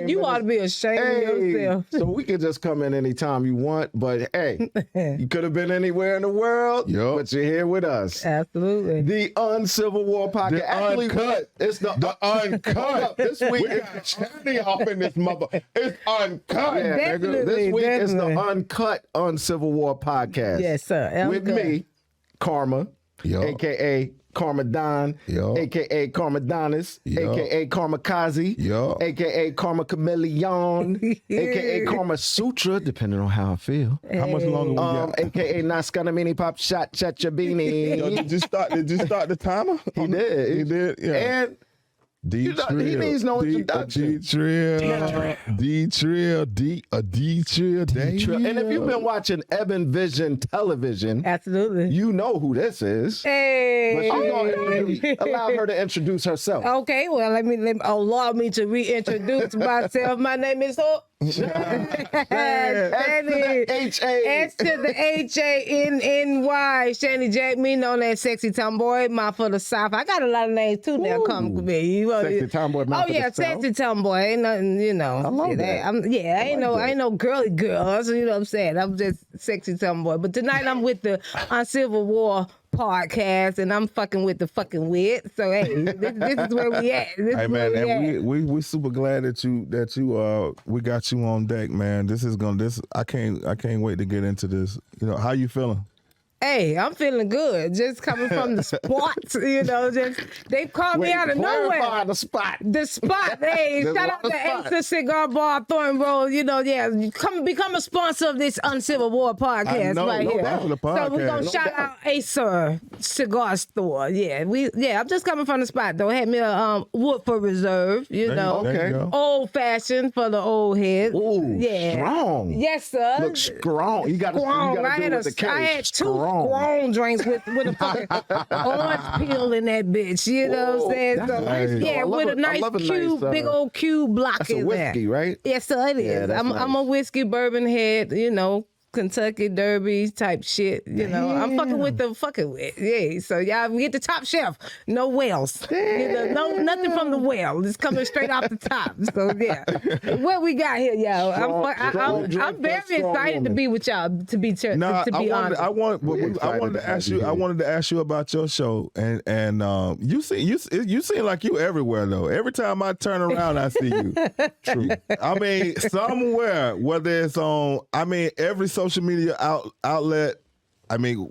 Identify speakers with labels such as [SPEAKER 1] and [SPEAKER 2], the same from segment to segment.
[SPEAKER 1] 15
[SPEAKER 2] You
[SPEAKER 1] minutes.
[SPEAKER 2] ought to be ashamed of yourself.
[SPEAKER 1] So we can just come in anytime you want, but hey, you could have been anywhere in the world, but you're here with us.
[SPEAKER 2] Absolutely.
[SPEAKER 1] The Uncivil War podcast.
[SPEAKER 3] The uncut.
[SPEAKER 1] It's the
[SPEAKER 3] uncut.
[SPEAKER 1] This week
[SPEAKER 3] we got Shanny off in this mother. It's uncut.
[SPEAKER 1] Yeah,
[SPEAKER 2] Definitely,
[SPEAKER 1] nigga. This week is the
[SPEAKER 2] definitely.
[SPEAKER 1] Uncut Uncivil War podcast.
[SPEAKER 2] Yes, sir.
[SPEAKER 1] With me, Karma, a.k.a. Karma Don, a.k.a. Karma Donis, a.k.a. Karma Kazi, a.k.a. Karma Chameleon, a.k.a. Karma Sutra, depending on how I feel.
[SPEAKER 3] How much longer we got?
[SPEAKER 1] A.k.a. Naskana Mini Pop Shot Chachabini.
[SPEAKER 3] Yo, did you start the timer?
[SPEAKER 1] He did.
[SPEAKER 3] He did, yeah.
[SPEAKER 1] And he needs no introduction.
[SPEAKER 3] DTreal,
[SPEAKER 1] And if you've been watching Ebon Vision television,
[SPEAKER 2] Absolutely.
[SPEAKER 1] you know who this is.
[SPEAKER 2] Hey.
[SPEAKER 1] But allow her to introduce herself.
[SPEAKER 2] Okay, well, let me allow me to reintroduce myself. My name is Shanny. S to the H-A-N-N-Y. Shanny Jackme, known as Sexy Tomboy, Mouth for the South. I got a lot of names too now. Come with me.
[SPEAKER 1] Sexy Tomboy, Mouth for the South.
[SPEAKER 2] Sexy Tomboy. Ain't nothing, you know.
[SPEAKER 1] I love that.
[SPEAKER 2] I ain't no girly girl. That's you know what I'm saying. I'm just Sexy Tomboy. But tonight I'm with the Uncivil War podcast, and I'm fucking with the fucking wit. So hey, this is where we at.
[SPEAKER 3] Hey man, and we super glad that you we got you on deck, man. I can't wait to get into this. You know, how you feeling?
[SPEAKER 2] Hey, I'm feeling good. Just coming from the spots, you know. Just they called me out of nowhere.
[SPEAKER 1] The spot.
[SPEAKER 2] The spot. Hey, shout out to Ace Cigar Bar, Thorn Road. You know, yeah, become a sponsor of this Uncivil War podcast right here. So we're gonna shout out Acer Cigar Store. Yeah, I'm just coming from the spot though. Had me a wood for reserve. You know, old fashioned for the old head.
[SPEAKER 1] Ooh,
[SPEAKER 2] yeah,
[SPEAKER 1] strong.
[SPEAKER 2] Yes, sir.
[SPEAKER 1] Look strong. You got to do it with the case.
[SPEAKER 2] I had two grown drinks with a fucking orange peel in that bitch. You know what I'm saying? So,
[SPEAKER 1] nice.
[SPEAKER 2] yeah, with a nice cube, big old cube block
[SPEAKER 1] that's
[SPEAKER 2] in
[SPEAKER 1] a whiskey,
[SPEAKER 2] there.
[SPEAKER 1] right?
[SPEAKER 2] Yes, sir, it is. I'm a whiskey bourbon head, you know. Kentucky Derby type shit, you know. I'm fucking with the fucking with. Yeah, so y'all get the top shelf. No wells. You know, nothing from the well. It's coming straight off the top. So yeah. What we got here, y'all? I'm very excited to be with y'all, to be honest.
[SPEAKER 3] I wanted to ask you about your show, and you seem like you everywhere though. Every time I turn around, I see you. True. I mean, somewhere, whether it's on, every social media outlet. I mean,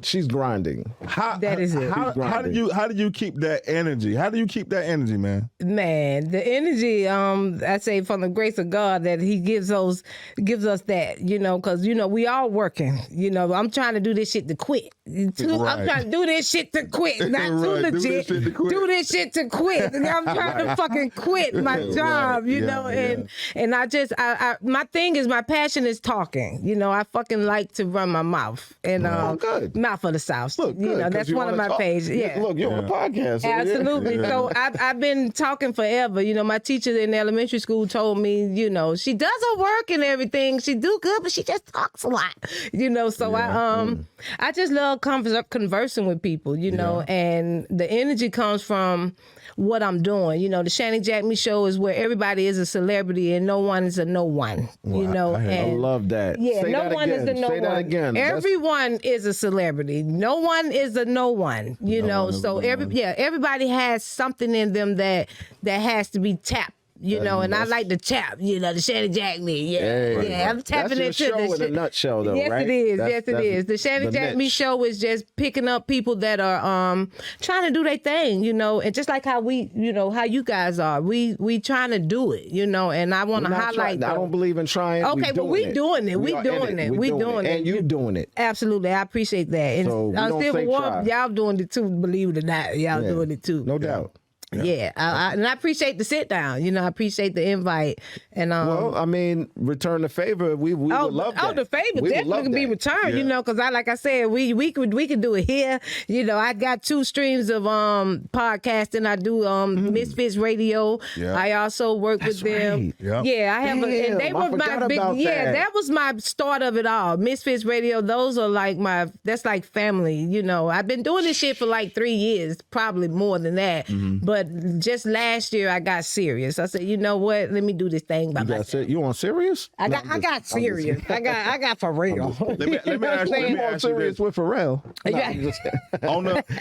[SPEAKER 1] she's grinding.
[SPEAKER 2] That is it.
[SPEAKER 3] How do you keep that energy? How do you keep that energy, man?
[SPEAKER 2] Man, the energy, I say from the grace of God that He gives us that, you know, because you know we all working. You know, I'm trying to do this shit to quit. I'm trying to do this shit to quit, not too legit. Do this shit to quit. I'm trying to fucking quit my job, you know, and I my thing is my passion is talking. You know, I fucking like to run my mouth. And Mouth for the South. Look, you know, that's one of my pages. Yeah.
[SPEAKER 1] Look, you're on the podcast. So
[SPEAKER 2] absolutely. Yeah. So I've been talking forever. You know, my teacher in elementary school told me, you know, she does her work and everything. She do good, but she just talks a lot. You know, so I just love conversing with people, you know, and the energy comes from what I'm doing. You know, the Shanny Jackme show is where everybody is a celebrity and no one is a no one. You know,
[SPEAKER 1] I love that.
[SPEAKER 2] Yeah, no one is a no one. Say that again. Everyone is a celebrity. No one is a no one. You know, so everybody has something in them that has to be tapped. You know, and I like to tap, you know, the Shanny Jackme. Yeah, I'm tapping
[SPEAKER 1] into
[SPEAKER 2] the
[SPEAKER 1] show in a nutshell, though,
[SPEAKER 2] yes,
[SPEAKER 1] right?
[SPEAKER 2] It is. Yes, it is. The Shanny Jackme show is just picking up people that are trying to do their thing, you know, and just like how we, you know, how you guys are. We trying to do it, you know, and I want to highlight.
[SPEAKER 1] I don't believe in trying.
[SPEAKER 2] Okay, but we doing it. We doing it. We doing it.
[SPEAKER 1] And you doing it.
[SPEAKER 2] Absolutely. I appreciate that. And
[SPEAKER 1] so
[SPEAKER 2] Uncivil War, y'all doing it too, believe it or not. Y'all doing it too.
[SPEAKER 1] No doubt.
[SPEAKER 2] Yeah, and I appreciate the sit down. You know, I appreciate the invite. And
[SPEAKER 1] well, I mean, return the favor. We would love that.
[SPEAKER 2] Oh, the favor definitely can be returned. You know, because like I said, we could do it here. You know, I got 2 streams of podcasting. I do Misfits Radio. Yeah. I also work with them. Right. Yeah, I have. And they were my big. That was my start of it all. Misfits Radio. Those are like that's like family. You know, I've been doing this shit for like 3 years, probably more than that. But But just last year, I got serious. I said, you know what? Let me do this thing by myself.
[SPEAKER 1] You on serious?
[SPEAKER 2] I got serious. I got for real.
[SPEAKER 3] Let me ask you
[SPEAKER 1] on serious with Pharrell.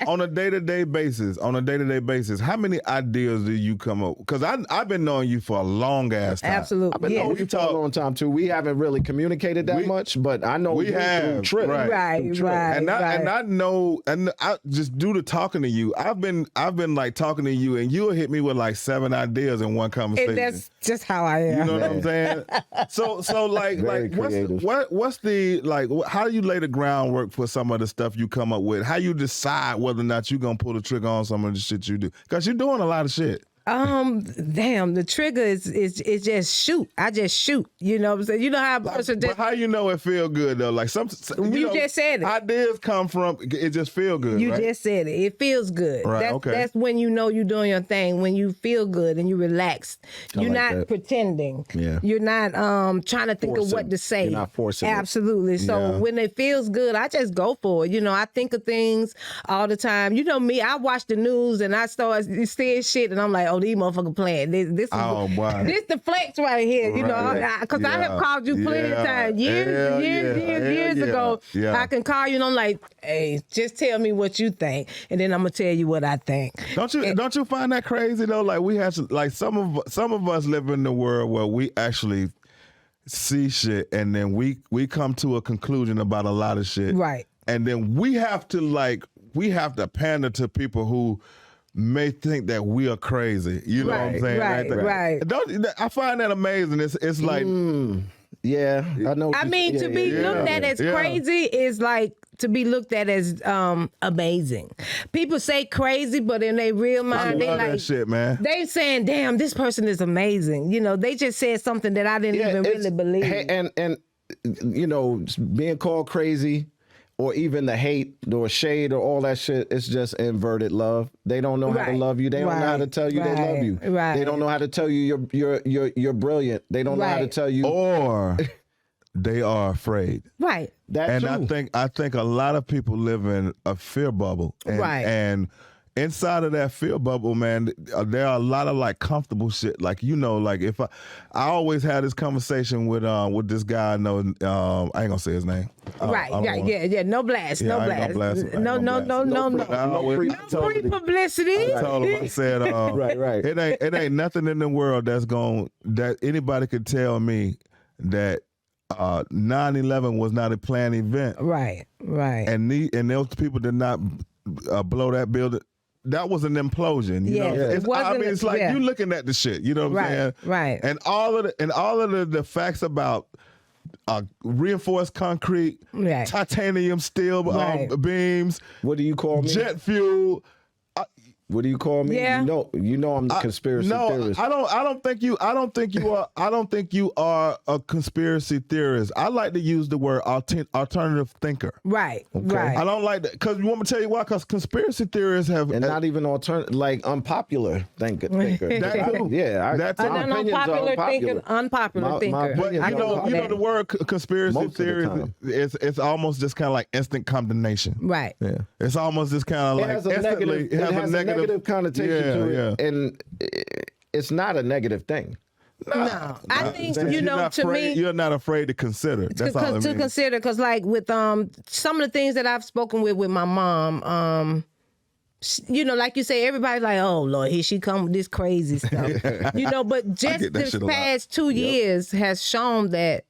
[SPEAKER 3] On a day-to-day basis, how many ideas do you come up? Because I've been knowing you for a long ass time.
[SPEAKER 2] Absolutely.
[SPEAKER 1] I've been knowing you for a long time too. We haven't really communicated that much, but I know
[SPEAKER 3] we have
[SPEAKER 1] Trip.
[SPEAKER 2] Right.
[SPEAKER 3] And I know, and I just due to talking to you, I've been like talking to you, and you'll hit me with like 7 ideas in one conversation.
[SPEAKER 2] And that's just how I am.
[SPEAKER 3] You know what I'm saying? So like what's the like? How do you lay the groundwork for some of the stuff you come up with? How you decide whether or not you're gonna pull the trigger on some of the shit you do? Because you're doing a lot of shit.
[SPEAKER 2] Damn, the trigger is just shoot. I just shoot. You know what I'm saying? You know how
[SPEAKER 3] But how you know it feel good though? Like you
[SPEAKER 2] just said it.
[SPEAKER 3] Ideas come from it just feel good.
[SPEAKER 2] You
[SPEAKER 3] right?
[SPEAKER 2] just said it. It feels good.
[SPEAKER 3] Right.
[SPEAKER 2] That's when you know you're doing your thing. When you feel good and you're relaxed. You're not pretending.
[SPEAKER 1] Yeah.
[SPEAKER 2] You're not trying to think of what to say.
[SPEAKER 1] You're not forcing it.
[SPEAKER 2] Absolutely. So when it feels good, I just go for it. You know, I think of things all the time. You know me. I watch the news and I start seeing shit and I'm like, oh, these motherfuckers playing. This is the flex right here. You know, because I have called you plenty of times years ago.
[SPEAKER 3] Yeah.
[SPEAKER 2] I can call you and I'm like, hey, just tell me what you think, and then I'm gonna tell you what I think.
[SPEAKER 3] Don't you find that crazy though? Like we have to, like some of us live in the world where we actually see shit and then we come to a conclusion about a lot of shit.
[SPEAKER 2] Right.
[SPEAKER 3] And then we have to pander to people who may think that we are crazy. You know what I'm saying?
[SPEAKER 2] Right.
[SPEAKER 3] I find that amazing. It's like
[SPEAKER 1] yeah, I know.
[SPEAKER 2] I mean, to be looked at as crazy is like to be looked at as amazing. People say crazy, but in their real mind, they like
[SPEAKER 3] that shit, man.
[SPEAKER 2] They saying, "Damn, this person is amazing." You know, they just said something that I didn't even really believe.
[SPEAKER 1] And you know, being called crazy, or even the hate or shade or all that shit, it's just inverted love. They don't know how to love you. They don't know how to tell you they love you.
[SPEAKER 2] Right.
[SPEAKER 1] They don't know how to tell you you're brilliant. They don't know how to tell you.
[SPEAKER 3] Or they are afraid.
[SPEAKER 2] Right.
[SPEAKER 1] That's
[SPEAKER 3] and
[SPEAKER 1] true.
[SPEAKER 3] I think a lot of people live in a fear bubble. And inside of that fear bubble, man, there are a lot of like comfortable shit. Like, you know, like if I always had this conversation with this guy I know, I ain't gonna say his name.
[SPEAKER 2] Yeah. No blast. No blast. No free publicity.
[SPEAKER 3] I told him, I said,
[SPEAKER 1] right.
[SPEAKER 3] It ain't nothing in the world that anybody could tell me that 9/11 was not a planned event.
[SPEAKER 2] Right.
[SPEAKER 3] And those people did not blow that building. That was an implosion. You know? It's like you looking at the shit. You know what I'm saying?
[SPEAKER 2] Right.
[SPEAKER 3] And all of the facts about reinforced concrete, titanium steel beams.
[SPEAKER 1] What do you call me?
[SPEAKER 3] Jet fuel.
[SPEAKER 1] What do you call me?
[SPEAKER 2] Yeah.
[SPEAKER 1] You know I'm the conspiracy theorist.
[SPEAKER 3] I don't think you are a conspiracy theorist. I like to use the word alternative thinker.
[SPEAKER 2] Right.
[SPEAKER 3] I don't like that because you want me to tell you why? Because conspiracy theorists have
[SPEAKER 1] not even like unpopular thinker.
[SPEAKER 3] That too.
[SPEAKER 1] Yeah,
[SPEAKER 3] that too.
[SPEAKER 2] Unpopular thinker.
[SPEAKER 3] But you know the word conspiracy theory it's almost just kind of like instant condemnation.
[SPEAKER 2] Right.
[SPEAKER 3] Yeah. It's almost just kind of like
[SPEAKER 1] it has a negative connotation to it, and it's not a negative thing.
[SPEAKER 2] No, I think
[SPEAKER 3] to me, you're not afraid to consider. That's all it means.
[SPEAKER 2] To consider, because like with some of the things that I've spoken with my mom, you know, like you say, everybody's like, oh Lord, here she come with this crazy stuff, you know. But just this past 2 years has shown that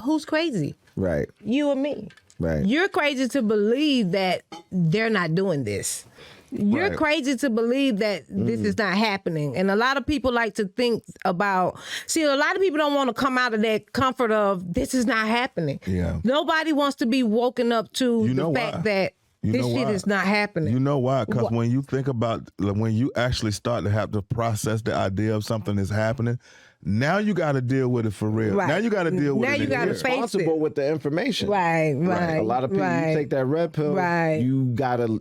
[SPEAKER 2] who's crazy,
[SPEAKER 1] right?
[SPEAKER 2] You and me.
[SPEAKER 1] Right.
[SPEAKER 2] You're crazy to believe that they're not doing this. You're crazy to believe that this is not happening. And a lot of people like to think about, a lot of people don't want to come out of that comfort of this is not happening.
[SPEAKER 3] Yeah.
[SPEAKER 2] Nobody wants to be woken up to the fact that this shit is not happening.
[SPEAKER 3] You know why? Because when you think about, when you actually start to have to process the idea of something is happening, now you got to deal with it for real.
[SPEAKER 2] Right.
[SPEAKER 3] Now you got to deal with it.
[SPEAKER 2] Now you got to face it.
[SPEAKER 1] Responsible with the information.
[SPEAKER 2] Right.
[SPEAKER 1] A lot of people, you take that red pill.
[SPEAKER 2] Right.
[SPEAKER 1] You gotta.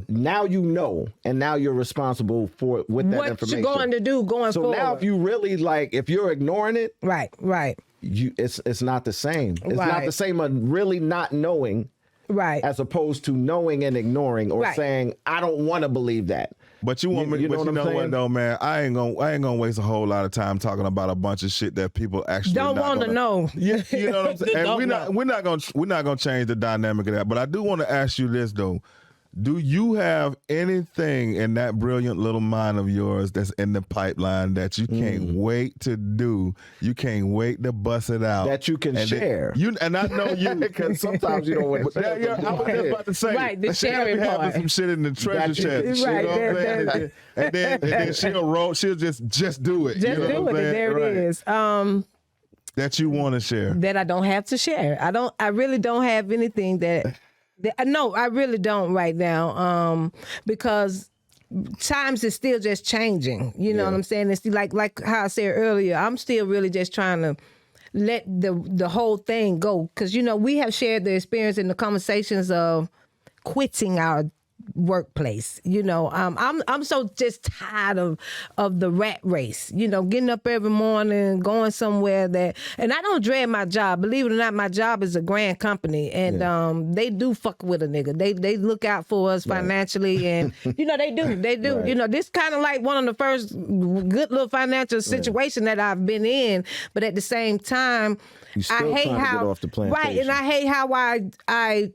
[SPEAKER 1] Now you know, and now you're responsible for with that
[SPEAKER 2] what
[SPEAKER 1] information.
[SPEAKER 2] What you're going to do going forward.
[SPEAKER 1] So now, if you really if you're ignoring it,
[SPEAKER 2] right.
[SPEAKER 1] It's not the same. It's not the same of really not knowing.
[SPEAKER 2] Right.
[SPEAKER 1] As opposed to knowing and ignoring or saying, I don't want to believe that.
[SPEAKER 3] But you want me?
[SPEAKER 1] You know
[SPEAKER 3] but you know what though, man? I ain't gonna waste a whole lot of time talking about a bunch of shit that people actually
[SPEAKER 2] don't want to know.
[SPEAKER 3] Yeah, you know what I'm saying. And we're not gonna change the dynamic of that. But I do want to ask you this though. Do you have anything in that brilliant little mind of yours that's in the pipeline that you can't wait to do? You can't wait to bust it out.
[SPEAKER 1] That you can share.
[SPEAKER 3] And I know you.
[SPEAKER 1] Because sometimes you don't want to share.
[SPEAKER 3] I was just about to say.
[SPEAKER 2] Right, the sharing part.
[SPEAKER 3] Having some shit in the treasure chest.
[SPEAKER 2] Right,
[SPEAKER 3] you know what I'm saying? And then she'll just do it.
[SPEAKER 2] Just do it. There it is.
[SPEAKER 3] That you want to share.
[SPEAKER 2] That I don't have to share. I really don't have anything that no, I really don't right now. Because times is still just changing. You know what I'm saying? It's like how I said earlier, I'm still really just trying to let the whole thing go. Because, you know, we have shared the experience in the conversations of quitting our workplace. You know, I'm so just tired of the rat race, you know, getting up every morning, going somewhere and I don't dread my job. Believe it or not, my job is a grand company, and they do fuck with a nigga. They look out for us financially, and you know they do. Right. You know, this kind of like one of the first good little financial situation that I've been in, but at the same time, I hate how
[SPEAKER 1] get off the plantation.
[SPEAKER 2] Right, and I hate how I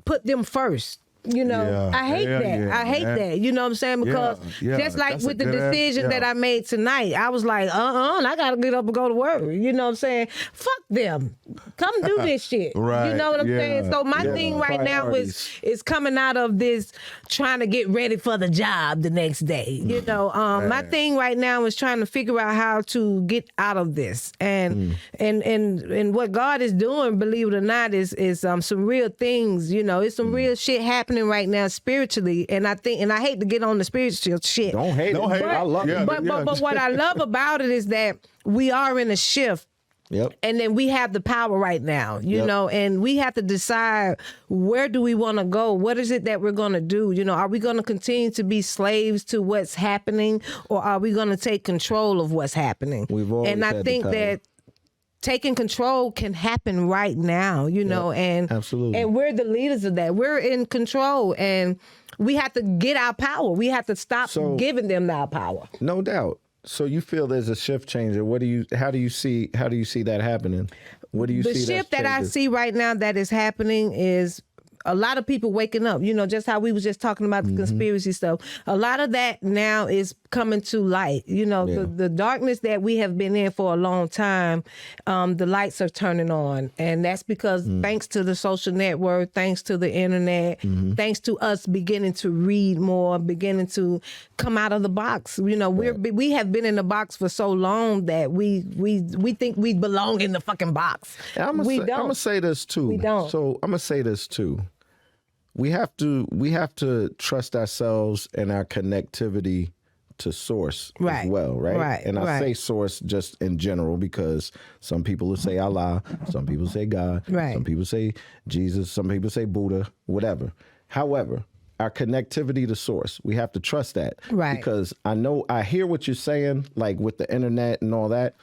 [SPEAKER 2] put them first. You know, I hate that. I hate that. You know what I'm saying? Because just like with the decision that I made tonight, I was like, I gotta get up and go to work. You know what I'm saying? Fuck them. Come do this shit.
[SPEAKER 3] Right.
[SPEAKER 2] You know what I'm saying? So my thing right now is coming out of this trying to get ready for the job the next day. You know, my thing right now is trying to figure out how to get out of this. And what God is doing, believe it or not, is some real things. You know, it's some real shit happening right now spiritually, and I hate to get on the spiritual shit.
[SPEAKER 1] Don't hate it. I love it.
[SPEAKER 2] But what I love about it is that we are in a shift.
[SPEAKER 1] Yep.
[SPEAKER 2] And then we have the power right now, you know, and we have to decide where do we want to go? What is it that we're going to do? You know, are we going to continue to be slaves to what's happening, or are we going to take control of what's happening? And I think that taking control can happen right now, you know, and
[SPEAKER 1] absolutely.
[SPEAKER 2] And we're the leaders of that. We're in control, and we have to get our power. We have to stop giving them our power.
[SPEAKER 1] No doubt. So you feel there's a shift changer. How do you see that happening? What do you see?
[SPEAKER 2] The shift that I see right now that is happening is a lot of people waking up, you know, just how we was just talking about the conspiracy stuff. A lot of that now is coming to light. You know, the darkness that we have been in for a long time, the lights are turning on. And that's because thanks to the social network, thanks to the internet, thanks to us beginning to read more, beginning to come out of the box. You know, we have been in the box for so long that we think we belong in the fucking box.
[SPEAKER 1] I'm gonna say this too.
[SPEAKER 2] We don't.
[SPEAKER 1] So I'm gonna say this too. We have to trust ourselves and our connectivity to source as well, right?
[SPEAKER 2] Right.
[SPEAKER 1] And I say source just in general because some people will say Allah, some people say God, some people say Jesus, some people say Buddha, whatever. However, our connectivity to source, we have to trust that.
[SPEAKER 2] Right.
[SPEAKER 1] Because I hear what you're saying, like with the internet and all that.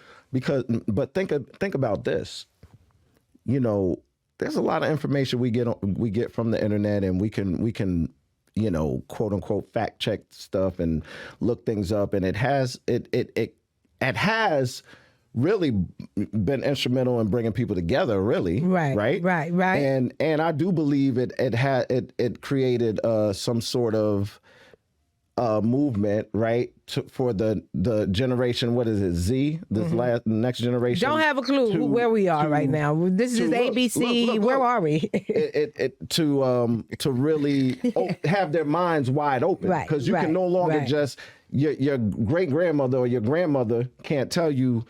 [SPEAKER 1] But think about this. You know, there's a lot of information we get from the internet, and we can you know, quote unquote fact check stuff and look things up, and it has really been instrumental in bringing people together, really. Right. And I do believe it created some sort of movement, right, for the generation. What is it, Z? This next generation.
[SPEAKER 2] Don't have a clue where we are right now. This is ABC. Look, where are we?
[SPEAKER 1] To really have their minds wide open, because you can no longer just your great grandmother or your grandmother can't tell you,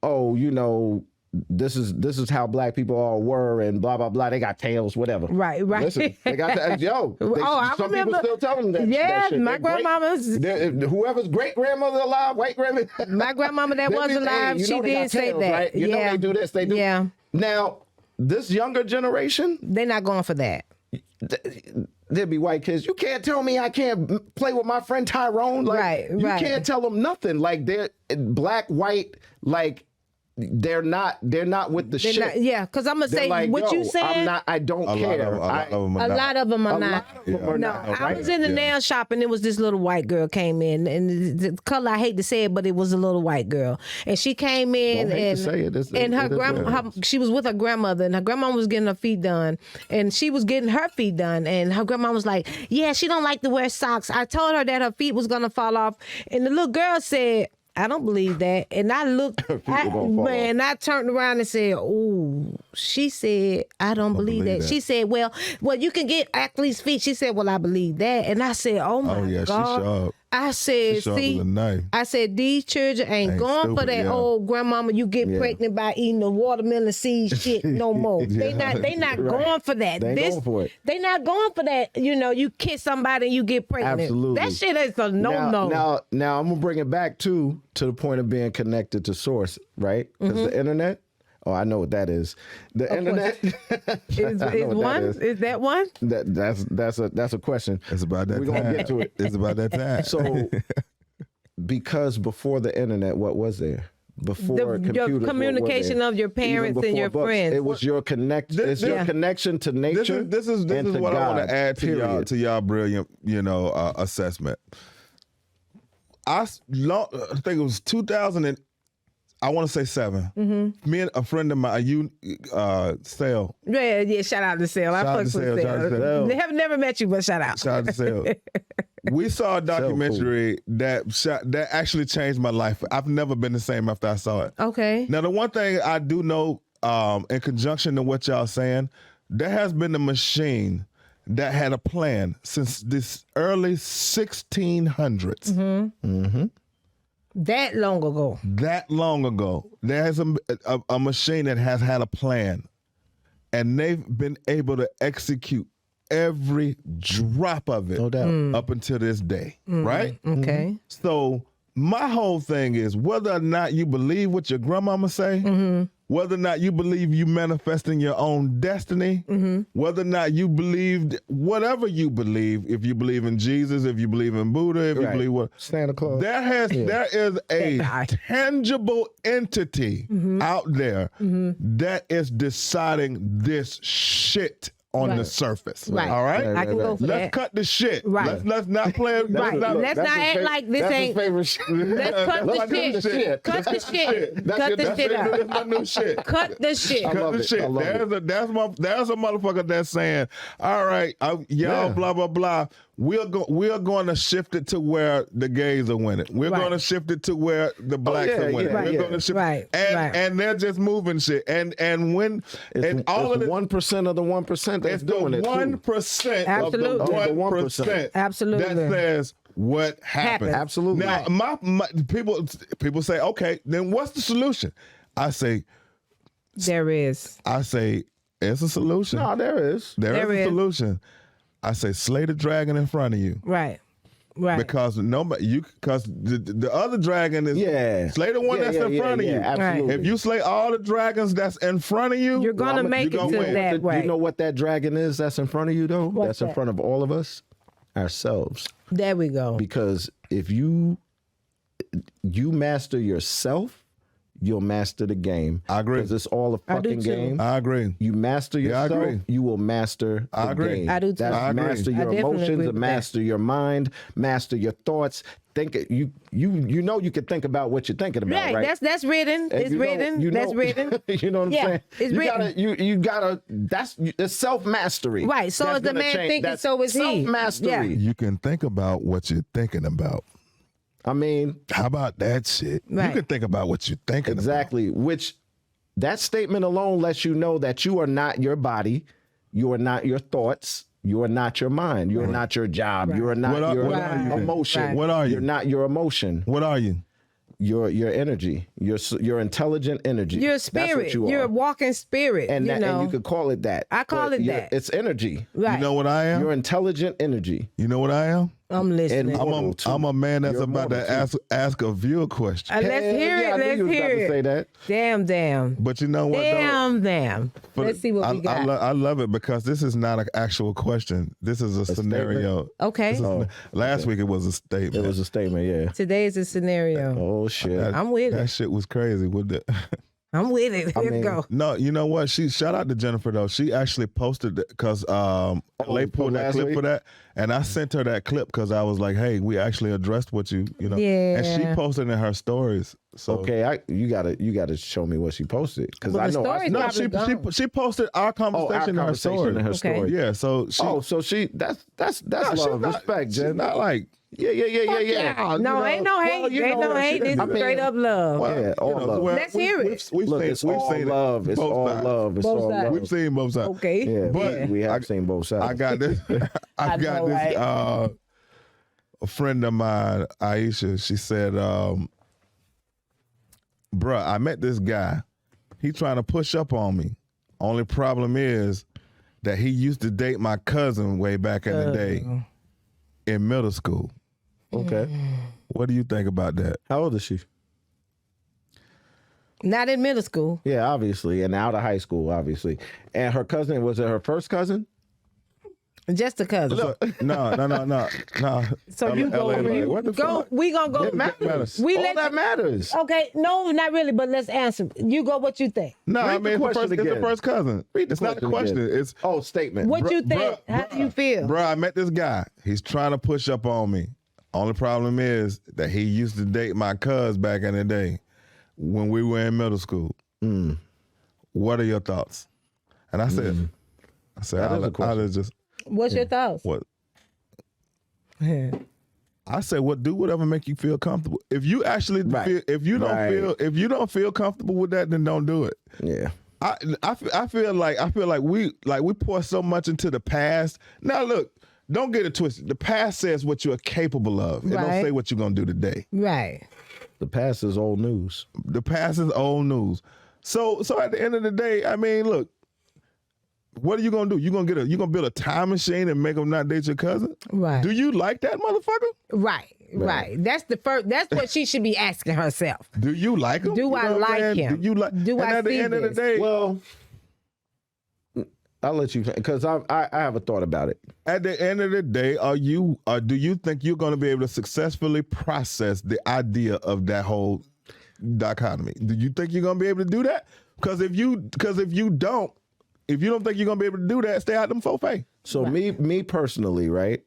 [SPEAKER 1] oh, you know, this is how black people all were and blah blah blah. They got tails, whatever. Right.
[SPEAKER 2] Listen,
[SPEAKER 1] they got some people still tell them that.
[SPEAKER 2] Yeah,
[SPEAKER 1] that shit.
[SPEAKER 2] My grandmama's
[SPEAKER 1] whoever's great grandmother alive, white grandmother.
[SPEAKER 2] My grandmama that was alive, she did say
[SPEAKER 1] tails,
[SPEAKER 2] that.
[SPEAKER 1] Right? You know they do this, they do.
[SPEAKER 2] Yeah.
[SPEAKER 1] Now this younger generation,
[SPEAKER 2] they're not going for that.
[SPEAKER 1] There'd be white kids. You can't tell me I can't play with my friend Tyrone. Like, you can't tell them nothing. Like they're black, white, like. they're not with the shit.
[SPEAKER 2] Yeah, because I'm gonna say
[SPEAKER 1] like,
[SPEAKER 2] what you saying.
[SPEAKER 1] I don't care.
[SPEAKER 2] A lot of them are not. I was in the nail shop and there was this little white girl came in, and the color I hate to say it, but it was a little white girl, and she came in and her grandma, she was with her grandmother, and her grandma was getting her feet done, and she was getting her feet done, and her grandma was like, "Yeah, she don't like to wear socks. I told her that her feet was gonna fall off," and the little girl said, "I don't believe that." And I looked, I turned around and said, "Oh," she said, "I don't believe that." She said, well, you can get athlete's feet. She said, "Well, I believe that." And I said, "Oh my God."
[SPEAKER 3] She sharp.
[SPEAKER 2] I said,
[SPEAKER 3] "See,"
[SPEAKER 2] I said, "These children ain't going for that old grandmama you get pregnant by eating the watermelon seed shit no more. They not going for that. They not going for that. You kiss somebody and you get pregnant.
[SPEAKER 1] Absolutely.
[SPEAKER 2] That shit is a no.
[SPEAKER 1] Now I'm gonna bring it back to the point of being connected to source, right? Because the internet. Oh, I know what that is. The internet
[SPEAKER 2] is one. Is that one?
[SPEAKER 1] That's a question.
[SPEAKER 3] It's about that
[SPEAKER 1] We're
[SPEAKER 3] time.
[SPEAKER 1] gonna get to it.
[SPEAKER 3] It's about that time.
[SPEAKER 1] So, because before the internet, what was there? Before computers,
[SPEAKER 2] your communication of your parents and your friends.
[SPEAKER 1] It was your your connection to nature.
[SPEAKER 3] This is what I want to add to y'all brilliant, assessment. I think it was 2000. I want to say 7. Mm-hmm. Me and a friend of mine, Sale.
[SPEAKER 2] Yeah, shout out to Sale. I fucks with Sale. They have never met you, but shout out.
[SPEAKER 3] Shout out to Sale. We saw a documentary that actually changed my life. I've never been the same after I saw it.
[SPEAKER 2] Okay.
[SPEAKER 3] Now, the one thing I do know, in conjunction to what y'all saying, there has been a machine that had a plan since this early 1600s. Mm-hmm. Mm-hmm.
[SPEAKER 2] That long ago. There's a machine that has had a plan, and they've been able to execute every drop of it up until this day, right? Okay.
[SPEAKER 3] So my whole thing is whether or not you believe what your grandmama say, whether or not you believe you manifesting your own destiny, whether or not you believed whatever you believe, if you believe in Jesus, if you believe in Buddha, if you believe what
[SPEAKER 1] Santa Claus,
[SPEAKER 3] there is a tangible entity out there that is deciding this shit on the surface.
[SPEAKER 2] Right.
[SPEAKER 3] All right?
[SPEAKER 2] I can go for that.
[SPEAKER 3] Let's cut the shit.
[SPEAKER 2] Right.
[SPEAKER 3] Let's not play.
[SPEAKER 2] Let's not act like this ain't. Let's cut the shit. Cut the shit. Cut the shit out.
[SPEAKER 3] That's my new shit.
[SPEAKER 2] Cut the shit.
[SPEAKER 3] Cut the shit. There's a motherfucker that's saying, all right, y'all, blah, blah, blah. We're going to shift it to where the gays are winning. We're going to shift it to where the blacks are winning. We're going to shift and they're just moving shit. And when all of the
[SPEAKER 1] 1% of the 1% that's doing it.
[SPEAKER 3] 1% of the 1%.
[SPEAKER 2] Absolutely.
[SPEAKER 3] That says what happened.
[SPEAKER 1] Absolutely.
[SPEAKER 3] Now, my people say, okay, then what's the solution? I say
[SPEAKER 2] there is.
[SPEAKER 3] I say it's a solution.
[SPEAKER 1] No, there is.
[SPEAKER 3] There is a solution. I say slay the dragon in front of you.
[SPEAKER 2] Right.
[SPEAKER 3] Because the other dragon is slay the one that's in front of you.
[SPEAKER 1] Absolutely.
[SPEAKER 3] If you slay all the dragons that's in front of you,
[SPEAKER 2] you're gonna make it to
[SPEAKER 3] win.
[SPEAKER 2] that way.
[SPEAKER 1] You know what that dragon is that's in front of you though?
[SPEAKER 2] What's
[SPEAKER 1] that's in front of all of us? Ourselves.
[SPEAKER 2] There we go.
[SPEAKER 1] Because if you master yourself, you'll master the game.
[SPEAKER 3] I agree.
[SPEAKER 1] Because it's all a fucking game.
[SPEAKER 3] I agree.
[SPEAKER 1] You master yourself, you will master the game.
[SPEAKER 2] I do too.
[SPEAKER 1] That's master your emotions, master your mind, master your thoughts. Think you can think about what you're thinking about, right?
[SPEAKER 2] That's written. It's written. That's written.
[SPEAKER 1] You know what I'm saying?
[SPEAKER 2] It's written.
[SPEAKER 1] You gotta. It's self mastery.
[SPEAKER 2] Right. So is the man thinking, so is he.
[SPEAKER 1] Self mastery.
[SPEAKER 2] Yeah.
[SPEAKER 3] You can think about what you're thinking about.
[SPEAKER 1] I mean,
[SPEAKER 3] how about that shit?
[SPEAKER 2] Right.
[SPEAKER 3] You can think about what you're thinking
[SPEAKER 1] exactly.
[SPEAKER 3] about.
[SPEAKER 1] Which that statement alone lets you know that you are not your body, you are not your thoughts, you are not your mind, you are not your job, you are not your emotion.
[SPEAKER 3] Right. What are you?
[SPEAKER 1] You're not your emotion.
[SPEAKER 3] What are you?
[SPEAKER 1] Your energy, your intelligent energy.
[SPEAKER 2] Your spirit. That's what you are. You're a walking spirit.
[SPEAKER 1] And
[SPEAKER 2] you know.
[SPEAKER 1] And you could call it that.
[SPEAKER 2] I call it that.
[SPEAKER 1] It's energy.
[SPEAKER 2] Right.
[SPEAKER 3] You know what I am?
[SPEAKER 1] Your intelligent energy.
[SPEAKER 3] You know what I am?
[SPEAKER 2] I'm listening.
[SPEAKER 3] I'm a man that's about to ask a viewer question.
[SPEAKER 2] Let's hear it. Let's hear it.
[SPEAKER 1] Say that.
[SPEAKER 2] Damn.
[SPEAKER 3] But you know what?
[SPEAKER 2] Damn. Let's see what we got.
[SPEAKER 3] I love it because this is not an actual question. This is a scenario.
[SPEAKER 2] Statement? Okay.
[SPEAKER 3] Last week it was a statement.
[SPEAKER 1] It was a statement, yeah.
[SPEAKER 2] Today is a scenario.
[SPEAKER 1] Oh shit.
[SPEAKER 2] I'm with it.
[SPEAKER 3] That shit was crazy. With the
[SPEAKER 2] I'm with it. Let's go.
[SPEAKER 3] No, you know what? Shout out to Jennifer though. She actually posted it because they pulled that clip for that, and I sent her that clip because I was like, "Hey, we actually addressed what you know."
[SPEAKER 2] Yeah.
[SPEAKER 3] And she posted in her stories. So
[SPEAKER 1] okay, you gotta show me what she posted because I know
[SPEAKER 3] she posted our conversation in her story.
[SPEAKER 2] Okay.
[SPEAKER 3] Yeah, so she
[SPEAKER 1] that's love, respect, Jen.
[SPEAKER 3] Not like.
[SPEAKER 1] Yeah.
[SPEAKER 2] No, ain't no hate. Ain't no hate. It's straight up love.
[SPEAKER 1] Well, all love.
[SPEAKER 2] Let's hear it.
[SPEAKER 3] We've seen
[SPEAKER 1] love. It's all love. It's all love.
[SPEAKER 3] We've seen both sides.
[SPEAKER 2] Okay.
[SPEAKER 1] Yeah,
[SPEAKER 3] but
[SPEAKER 1] we have seen both sides.
[SPEAKER 3] I got this. A friend of mine, Aisha. She said, "Bruh, I met this guy. He trying to push up on me. Only problem is that he used to date my cousin way back in the day in middle school."
[SPEAKER 1] Okay.
[SPEAKER 3] What do you think about that?
[SPEAKER 1] How old is she?
[SPEAKER 2] Not in middle school.
[SPEAKER 1] Yeah, obviously, and out of high school, obviously. And her cousin, was it her first cousin?
[SPEAKER 2] Just a cousin.
[SPEAKER 3] Look, no.
[SPEAKER 2] So you go.
[SPEAKER 3] What the fuck?
[SPEAKER 2] We gonna go.
[SPEAKER 1] It matters.
[SPEAKER 2] We
[SPEAKER 1] all that matters.
[SPEAKER 2] Okay, no, not really, but let's answer. You go. What you think?
[SPEAKER 3] No, I mean it's the
[SPEAKER 1] again.
[SPEAKER 3] first cousin. It's not a question. It's
[SPEAKER 1] statement.
[SPEAKER 2] What you think? How do you feel?
[SPEAKER 3] Bro, I met this guy. He's trying to push up on me. Only problem is that he used to date my cuz back in the day when we were in middle school. What are your thoughts? And I said, I'll just.
[SPEAKER 2] What's your thoughts?
[SPEAKER 3] What? I said, do whatever make you feel comfortable. If you actually feel, if you don't feel comfortable with that, then don't do it.
[SPEAKER 1] Yeah.
[SPEAKER 3] I feel like we pour so much into the past. Now look, don't get it twisted. The past says what you are capable of. It don't say what you're gonna do today.
[SPEAKER 2] Right.
[SPEAKER 1] The past is old news.
[SPEAKER 3] The past is old news. So at the end of the day, I mean, look, what are you gonna do? You gonna build a time machine and make them not date your cousin?
[SPEAKER 2] Right.
[SPEAKER 3] Do you like that motherfucker?
[SPEAKER 2] Right. That's what she should be asking herself.
[SPEAKER 3] Do you like him?
[SPEAKER 2] Do I like him?
[SPEAKER 3] Do you like?
[SPEAKER 2] Do I
[SPEAKER 3] at the
[SPEAKER 2] see
[SPEAKER 3] end of the
[SPEAKER 2] this?
[SPEAKER 3] day,
[SPEAKER 1] Well, I'll let you, because I have a thought about it.
[SPEAKER 3] at the end of the day, do you think you're going to be able to successfully process the idea of that whole dichotomy? Do you think you're going to be able to do that? Because if you don't think you're going to be able to do that, stay out them faux.
[SPEAKER 1] So me personally, right,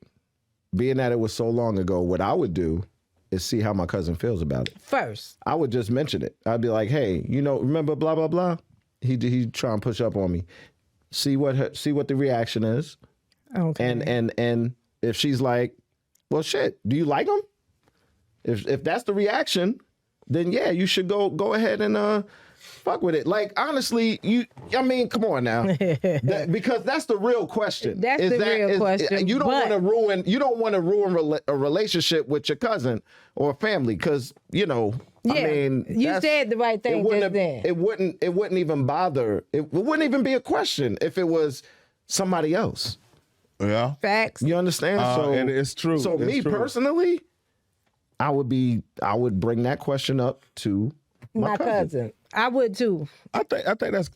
[SPEAKER 1] being that it was so long ago, what I would do is see how my cousin feels about it.
[SPEAKER 2] First.
[SPEAKER 1] I would just mention it. I'd be like, hey, remember blah, blah, blah? He trying to push up on me. See what the reaction is.
[SPEAKER 2] Okay.
[SPEAKER 1] And if she's like, well, shit, do you like him? If that's the reaction, then yeah, you should go ahead and fuck with it. Like, honestly, come on now. Because that's the real question.
[SPEAKER 2] That's the real question.
[SPEAKER 1] You don't want to ruin a relationship with your cousin or family because, I mean,
[SPEAKER 2] you said the right thing just then.
[SPEAKER 1] It wouldn't even bother. It wouldn't even be a question if it was somebody else.
[SPEAKER 3] Yeah.
[SPEAKER 2] Facts.
[SPEAKER 1] You understand?
[SPEAKER 3] And it's true.
[SPEAKER 1] So personally, I would bring that question up to my cousin.
[SPEAKER 2] I would too.
[SPEAKER 3] I think that's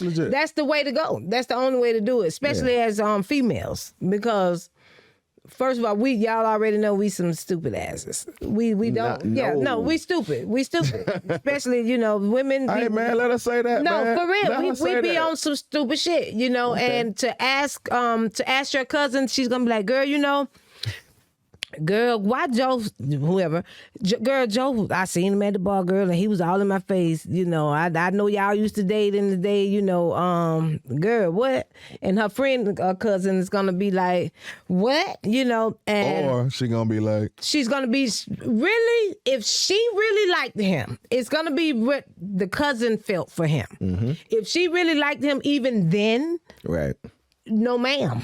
[SPEAKER 3] legit.
[SPEAKER 2] That's the way to go. That's the only way to do it, especially as females, because first of all, y'all already know we some stupid asses. We don't. We stupid. We stupid. Especially women.
[SPEAKER 3] Hey man, let us say that.
[SPEAKER 2] No,
[SPEAKER 3] man.
[SPEAKER 2] for real. We be on some stupid shit,
[SPEAKER 3] Okay.
[SPEAKER 2] And to ask your cousin, she's gonna be like, girl, why Joe, whoever, Joe, I seen him at the bar, girl, and he was all in my face. I know y'all used to date in the day, girl, what? And her friend, cousin is going to be like, what? And
[SPEAKER 3] or she's going to be like,
[SPEAKER 2] she's going to be, really, if she really liked him, it's going to be what the cousin felt for him. Mm-hmm. If she really liked him even then,
[SPEAKER 1] right?
[SPEAKER 2] No, ma'am.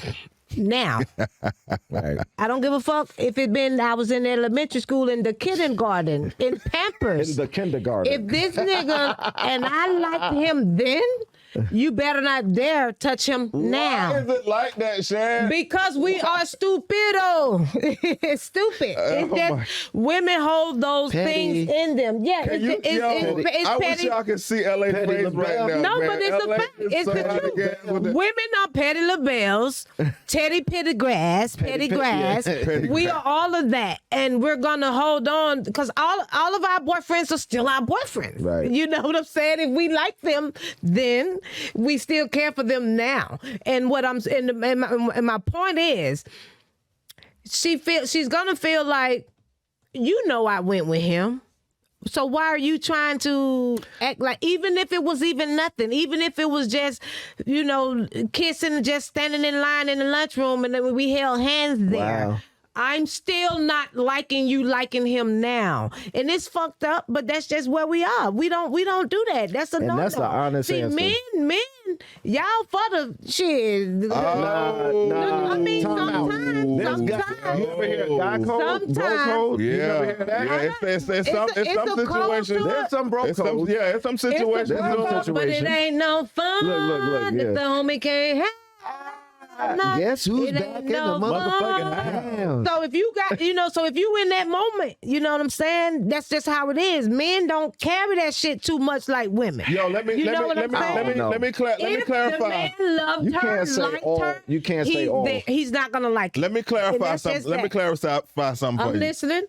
[SPEAKER 2] Now,
[SPEAKER 1] right.
[SPEAKER 2] I don't give a fuck if I was in elementary school, in the kindergarten, in Pampers.
[SPEAKER 1] In the kindergarten.
[SPEAKER 2] If this nigga and I liked him then, you better not dare touch him now.
[SPEAKER 3] Why is it like that, Shan?
[SPEAKER 2] Because we are stupido. It's stupid. It's just women hold those things in them. Yeah, it's
[SPEAKER 3] I wish
[SPEAKER 2] petty.
[SPEAKER 3] y'all could see LA face right now.
[SPEAKER 2] No,
[SPEAKER 3] man.
[SPEAKER 2] but it's
[SPEAKER 3] LA
[SPEAKER 2] a fact. It's
[SPEAKER 3] so
[SPEAKER 2] the
[SPEAKER 3] out of gas
[SPEAKER 2] truth.
[SPEAKER 3] with that.
[SPEAKER 2] Women are petty LaBelles, Teddy Pettygrass, Pettygrass. We are all of that, and we're gonna hold on because all of our boyfriends are still our boyfriends.
[SPEAKER 1] Right.
[SPEAKER 2] You know what I'm saying? If we like them, then we still care for them now. And what I'm and my point is, she's gonna feel like, you know, I went with him. So why are you trying to act like, even if it was even nothing, even if it was just, you know, kissing, just standing in line in the lunchroom and then we held hands there.
[SPEAKER 1] Wow.
[SPEAKER 2] I'm still not liking you liking him now. And it's fucked up, but that's just where we are. We don't do that. That's a no-no.
[SPEAKER 1] that's the honest answer.
[SPEAKER 2] Men, y'all for the shit. I mean, sometimes.
[SPEAKER 1] You ever hear guy code?
[SPEAKER 2] Sometimes.
[SPEAKER 1] Bro code? You
[SPEAKER 3] Yeah,
[SPEAKER 1] never hear that?
[SPEAKER 3] yeah. It's some
[SPEAKER 2] a code
[SPEAKER 3] situations.
[SPEAKER 2] to
[SPEAKER 1] There's some bro codes.
[SPEAKER 3] It's some situations.
[SPEAKER 2] It's a bro code, but it ain't no fun
[SPEAKER 1] Look,
[SPEAKER 2] if
[SPEAKER 1] yeah.
[SPEAKER 2] the homie can't have. No,
[SPEAKER 1] Guess who's
[SPEAKER 2] it
[SPEAKER 1] back
[SPEAKER 2] ain't
[SPEAKER 1] in the
[SPEAKER 2] no
[SPEAKER 1] motherfucking
[SPEAKER 2] fun.
[SPEAKER 1] house?
[SPEAKER 2] So if you got, so if you in that moment, you know what I'm saying? That's just how it is. Men don't carry that shit too much like women.
[SPEAKER 3] Yo, let me clarify.
[SPEAKER 2] If the man loved her, liked her,
[SPEAKER 1] you can't say all.
[SPEAKER 2] He's not gonna like it.
[SPEAKER 3] Let me clarify
[SPEAKER 2] that's
[SPEAKER 3] something.
[SPEAKER 2] just
[SPEAKER 3] Let me
[SPEAKER 2] that.
[SPEAKER 3] clarify something for
[SPEAKER 2] I'm
[SPEAKER 3] you.
[SPEAKER 2] listening.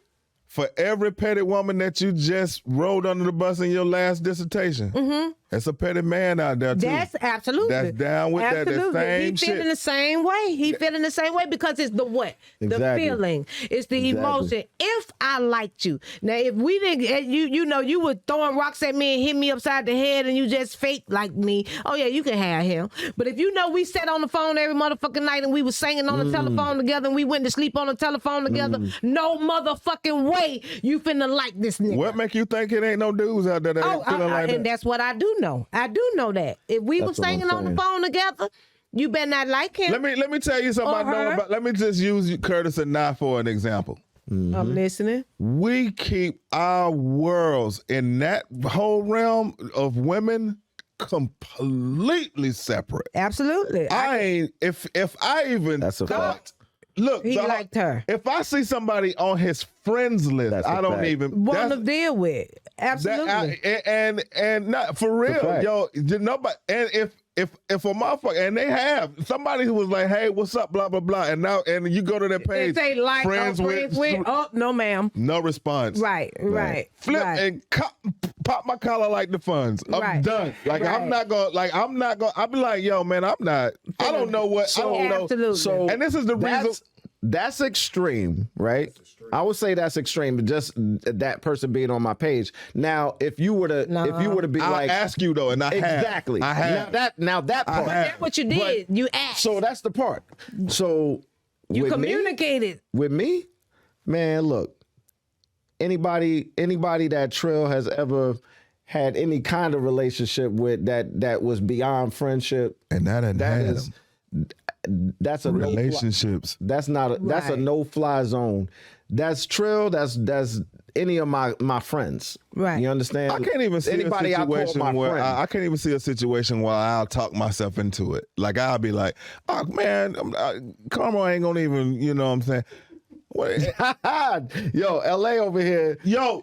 [SPEAKER 3] For every petty woman that you just rolled under the bus in your last dissertation, there's a petty man out there too.
[SPEAKER 2] That's absolutely.
[SPEAKER 3] That's down with that same
[SPEAKER 2] He
[SPEAKER 3] shit.
[SPEAKER 2] feeling the same way. He feeling the same way because it's the what? The
[SPEAKER 1] Exactly.
[SPEAKER 2] feeling. It's the emotion. If I liked you. Now, if we didn't, you were throwing rocks at me and hit me upside the head and you just fake like me, oh yeah, you can have him. But if you know we sat on the phone every motherfucking night and we was singing on the telephone together and we went to sleep on the telephone together, no motherfucking way you finna like this nigga.
[SPEAKER 3] What make you think it ain't no dudes out there that ain't feeling like
[SPEAKER 2] and
[SPEAKER 3] that?
[SPEAKER 2] that's what I do know. I do know that. If we were
[SPEAKER 1] That's what I'm
[SPEAKER 2] singing on the
[SPEAKER 1] saying.
[SPEAKER 2] phone together, you better not like him.
[SPEAKER 3] Let me tell you something I know about. Let me just use Curtis and I for an example.
[SPEAKER 2] I'm listening.
[SPEAKER 3] We keep our worlds in that whole realm of women completely separate.
[SPEAKER 2] Absolutely.
[SPEAKER 3] I ain't if I even
[SPEAKER 1] That's a
[SPEAKER 3] thought.
[SPEAKER 1] fact.
[SPEAKER 3] Look,
[SPEAKER 2] He liked her.
[SPEAKER 3] If I see somebody on his friends list,
[SPEAKER 1] That's a
[SPEAKER 3] I don't
[SPEAKER 1] fact.
[SPEAKER 3] even
[SPEAKER 2] Want to deal with. Absolutely.
[SPEAKER 3] and not for real,
[SPEAKER 1] fact.
[SPEAKER 3] yo. Nobody. And if a motherfucker, and they have somebody who was like, hey, what's up, blah blah blah, and now you go to their page,
[SPEAKER 2] They say like,
[SPEAKER 3] friends with,
[SPEAKER 2] oh, no ma'am.
[SPEAKER 3] no response.
[SPEAKER 2] Right.
[SPEAKER 3] Flip
[SPEAKER 2] right.
[SPEAKER 3] and pop my collar like the funds. I'm
[SPEAKER 2] Right.
[SPEAKER 3] done. Like
[SPEAKER 2] Right.
[SPEAKER 3] I'm not gonna. I'll be like, yo, man, I'm not. I don't know what. I don't know.
[SPEAKER 2] Absolutely.
[SPEAKER 1] So
[SPEAKER 3] And this is the reason.
[SPEAKER 1] That's extreme, right? I would say that's extreme, but just that person being on my page. Now, if you were to be
[SPEAKER 3] I'll
[SPEAKER 1] like,
[SPEAKER 3] ask you though, and I have.
[SPEAKER 1] exactly.
[SPEAKER 3] I have.
[SPEAKER 1] Now that part.
[SPEAKER 2] That's what you did. You asked.
[SPEAKER 1] So that's the part. So
[SPEAKER 2] you
[SPEAKER 1] with
[SPEAKER 2] communicated.
[SPEAKER 1] with me, man, look. Anybody that Trill has ever had any kind of relationship with that was beyond friendship,
[SPEAKER 3] And that
[SPEAKER 1] is that's a
[SPEAKER 3] relationships.
[SPEAKER 1] that's a
[SPEAKER 2] Right.
[SPEAKER 1] no-fly zone. That's Trill. That's any of my friends.
[SPEAKER 2] Right.
[SPEAKER 1] You understand?
[SPEAKER 3] I can't even see
[SPEAKER 1] anybody
[SPEAKER 3] a
[SPEAKER 1] I call
[SPEAKER 3] situation
[SPEAKER 1] my
[SPEAKER 3] where
[SPEAKER 1] friend.
[SPEAKER 3] I can't even see a situation where I'll talk myself into it. Like I'll be like, oh man, Karma ain't gonna even. You know what I'm saying? What?
[SPEAKER 1] Yo, LA over here.
[SPEAKER 3] Yo,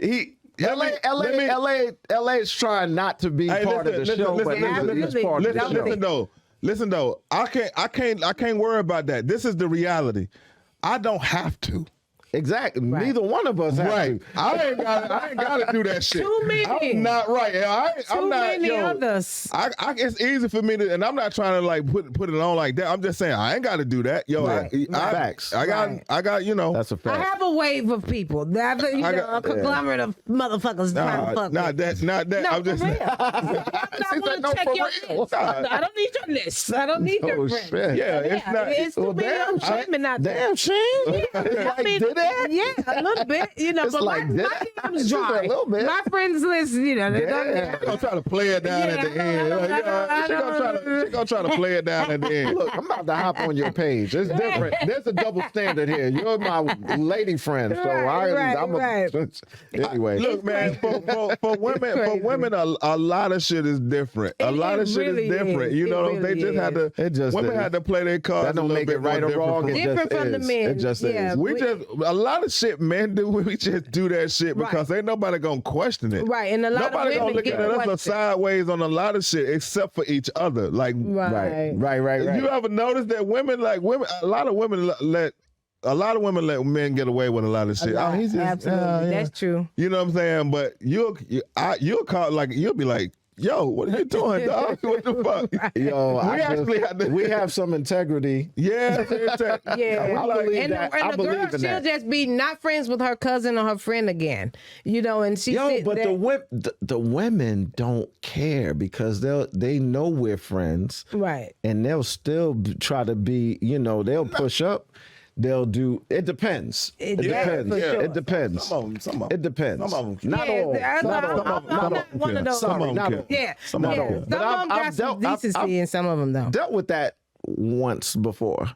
[SPEAKER 1] LA is trying not to be part of the show, but it's part of the show.
[SPEAKER 3] Listen though, I can't worry about that. This is the reality. I don't have to.
[SPEAKER 1] Exactly. Neither one of us have to.
[SPEAKER 3] I ain't gotta do that shit.
[SPEAKER 2] Too many.
[SPEAKER 3] I'm not right. I'm not.
[SPEAKER 2] many
[SPEAKER 3] Yo,
[SPEAKER 2] others.
[SPEAKER 3] it's easy for me to, and I'm not trying to like put it on like that. I'm just saying I ain't got to do that. Yo,
[SPEAKER 1] Facts.
[SPEAKER 3] I got. You know.
[SPEAKER 1] That's a fact.
[SPEAKER 2] I have a wave of people. That a conglomerate of motherfuckers trying to fuck
[SPEAKER 3] not
[SPEAKER 2] with.
[SPEAKER 3] that.
[SPEAKER 2] No,
[SPEAKER 3] I'm just.
[SPEAKER 2] for real. I'm not going to check your list. I don't need your list. I don't need your friends.
[SPEAKER 1] Shit.
[SPEAKER 3] Yeah, it's not.
[SPEAKER 2] It's too many of them shaming out there.
[SPEAKER 1] Damn, Shane.
[SPEAKER 2] I mean,
[SPEAKER 1] there?
[SPEAKER 2] Yeah, a little bit. But
[SPEAKER 1] like
[SPEAKER 2] my DM's dry.
[SPEAKER 1] A little bit.
[SPEAKER 2] My friends listen,
[SPEAKER 3] They're gonna try to play it down at the end. She gonna try to play it down at the end.
[SPEAKER 1] Look, I'm about to hop on your page. It's different. There's a double standard here. You're my lady friend, so I'm anyway.
[SPEAKER 3] Look, man, for women, a lot of shit is different. A lot of shit is different. You know, they just had to. Women had to play their cards.
[SPEAKER 1] That don't make it right or wrong.
[SPEAKER 2] Different from the men.
[SPEAKER 1] It just is.
[SPEAKER 3] We just a lot of shit men do. We just do that shit because ain't nobody gonna question it.
[SPEAKER 2] Right, and a lot
[SPEAKER 3] nobody
[SPEAKER 2] of women
[SPEAKER 3] gonna look at us sideways on a lot of shit except for each other. Like
[SPEAKER 1] right.
[SPEAKER 3] You ever notice that a lot of women let men get away with a lot of shit.
[SPEAKER 2] He's just, absolutely, that's true.
[SPEAKER 3] You know what I'm saying? But you'll call you'll be like, yo, what are you doing, dog? What the fuck?
[SPEAKER 1] Yo, we have some integrity.
[SPEAKER 3] Yeah,
[SPEAKER 2] yeah.
[SPEAKER 1] I believe that.
[SPEAKER 2] And the girl, she'll just be not friends with her cousin or her friend again. And she
[SPEAKER 1] but the women don't care because they know we're friends,
[SPEAKER 2] right?
[SPEAKER 1] And they'll still try to be. They'll push up. They'll do. It depends. It depends.
[SPEAKER 2] Sure.
[SPEAKER 1] It depends.
[SPEAKER 3] Some of them.
[SPEAKER 1] It depends.
[SPEAKER 3] Some of them.
[SPEAKER 1] Not all.
[SPEAKER 2] I'm not one of those.
[SPEAKER 3] Some of them.
[SPEAKER 2] Yeah.
[SPEAKER 3] Some of them.
[SPEAKER 2] Some of them got some decency in some of them though.
[SPEAKER 1] Dealt with that once before.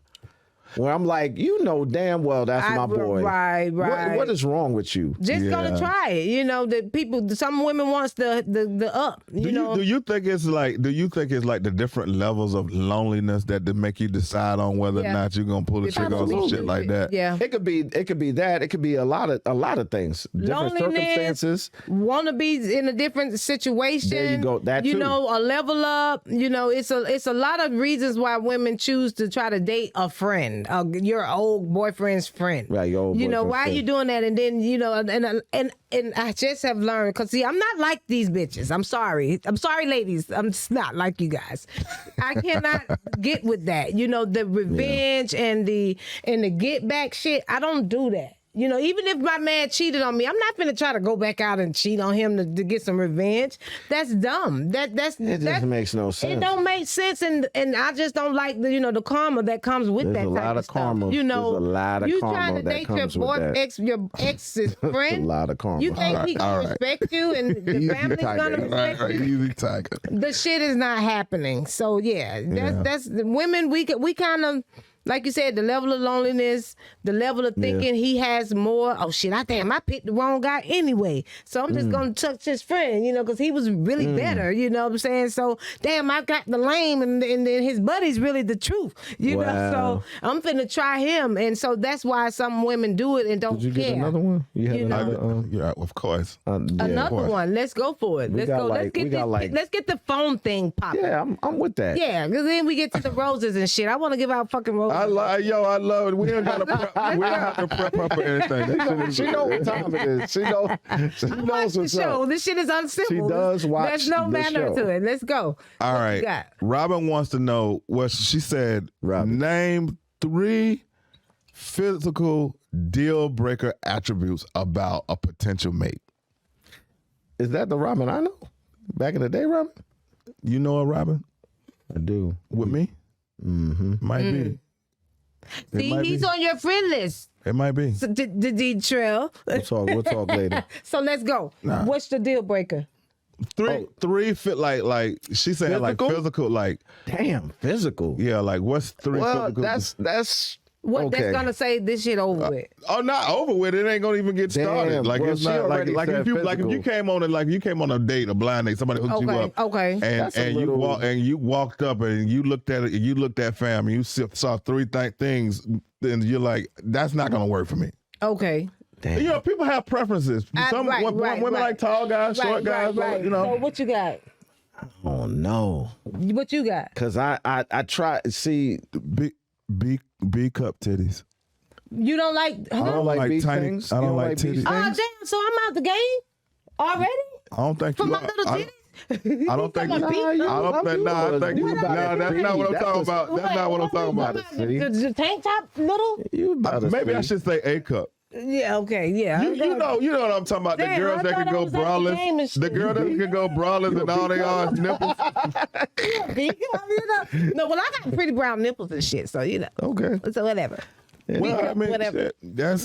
[SPEAKER 1] Where I'm like, damn well that's my boy.
[SPEAKER 2] Right.
[SPEAKER 1] What is wrong with you?
[SPEAKER 2] Just gonna try it. The people. Some women wants the up.
[SPEAKER 3] Do you think it's like the different levels of loneliness that make you decide on whether or not you're gonna pull the trigger on some shit like that?
[SPEAKER 2] Yeah.
[SPEAKER 1] It could be that. It could be a lot of things. Different circumstances.
[SPEAKER 2] Want to be in a different situation.
[SPEAKER 1] There you go. That too.
[SPEAKER 2] A level up. It's a lot of reasons why women choose to try to date a friend. Your old boyfriend's friend.
[SPEAKER 1] Right, your old boyfriend's
[SPEAKER 2] why
[SPEAKER 1] friend.
[SPEAKER 2] are you doing that? And then, and I just have learned, because see, I'm not like these bitches. I'm sorry, ladies. I'm just not like you guys. I cannot get with that. The revenge and the get back shit. I don't do that. Even if my man cheated on me, I'm not gonna try to go back out and cheat on him to get some revenge. That's dumb. It just
[SPEAKER 1] makes no sense.
[SPEAKER 2] It don't make sense, and I just don't like the karma that comes with that type of stuff.
[SPEAKER 1] There's a lot of karma.
[SPEAKER 2] You trying to date your ex's friend?
[SPEAKER 1] A lot of karma.
[SPEAKER 2] You think he gonna respect you and the family's gonna respect you?
[SPEAKER 3] Easy tiger.
[SPEAKER 2] The shit is not happening. So that's the women. We kind of. Like you said, the level of loneliness, the level of thinking he has more. Oh shit! I picked the wrong guy anyway. So I'm just gonna touch his friend, because he was really better. You know what I'm saying? So damn, I got the lame, and then his buddy's really the truth. You know, so I'm finna try him, and so that's why some women do it and don't care.
[SPEAKER 1] Did you get another one?
[SPEAKER 3] Yeah, of course.
[SPEAKER 2] Another one. Let's go for it. Let's go. Let's get the phone thing popping.
[SPEAKER 1] Yeah, I'm with that.
[SPEAKER 2] Yeah, because then we get to the roses and shit. I want to give out fucking roses.
[SPEAKER 3] I love it. We don't gotta prep. We don't have to prep her for anything.
[SPEAKER 1] She knows what time it is. She knows what's up.
[SPEAKER 2] This shit is uncivil.
[SPEAKER 1] She does watch.
[SPEAKER 2] There's no manner to it. Let's go.
[SPEAKER 3] All right. Robin wants to know what she said. Name 3 physical deal breaker attributes about a potential mate.
[SPEAKER 1] Is that the Robin I know? Back in the day, Robin?
[SPEAKER 3] You know a Robin?
[SPEAKER 1] I do.
[SPEAKER 3] With me?
[SPEAKER 1] Mm-hmm.
[SPEAKER 3] Might be.
[SPEAKER 2] See, he's on your friend list.
[SPEAKER 3] It might be.
[SPEAKER 2] So, the DTreal.
[SPEAKER 1] We'll talk later.
[SPEAKER 2] So let's go.
[SPEAKER 3] Nah.
[SPEAKER 2] What's the deal breaker?
[SPEAKER 3] 3 fit like she said
[SPEAKER 1] physical?
[SPEAKER 3] like physical like.
[SPEAKER 1] Damn, physical.
[SPEAKER 3] Yeah, like what's 3 physical?
[SPEAKER 1] That's
[SPEAKER 2] what
[SPEAKER 1] okay.
[SPEAKER 2] That's gonna say this shit over with.
[SPEAKER 3] Not over with. It ain't gonna even get started. Like it's not like if you came on a date, a blind date, somebody hooked you up.
[SPEAKER 2] Okay.
[SPEAKER 3] And you walked up and you looked at it, you looked at fam and you saw 3 things, then you're like, that's not gonna work for me.
[SPEAKER 2] Okay.
[SPEAKER 1] Damn.
[SPEAKER 3] People have preferences. Some women like tall guys, short guys.
[SPEAKER 2] So what you got?
[SPEAKER 1] Oh no.
[SPEAKER 2] What you got?
[SPEAKER 1] Cause I try see
[SPEAKER 3] B cup titties.
[SPEAKER 2] You don't like?
[SPEAKER 1] I don't like B
[SPEAKER 3] tiny
[SPEAKER 1] things.
[SPEAKER 3] I don't like titties.
[SPEAKER 2] Oh damn! So I'm out the game already?
[SPEAKER 3] I don't think
[SPEAKER 2] For
[SPEAKER 3] you
[SPEAKER 2] my
[SPEAKER 3] are.
[SPEAKER 2] little titties?
[SPEAKER 3] I don't think
[SPEAKER 2] That's
[SPEAKER 3] not what I'm talking about. That's not what I'm talking about.
[SPEAKER 2] The tank top little?
[SPEAKER 3] Maybe I should say A cup.
[SPEAKER 2] Yeah, okay, yeah.
[SPEAKER 3] You know what I'm talking about. The girls that can go braless. The girl that can go braless and all they are is nipples.
[SPEAKER 2] No, well, I got pretty brown nipples and shit, so
[SPEAKER 1] Okay.
[SPEAKER 2] So whatever.
[SPEAKER 3] Well, I mean,
[SPEAKER 2] whatever.
[SPEAKER 3] That's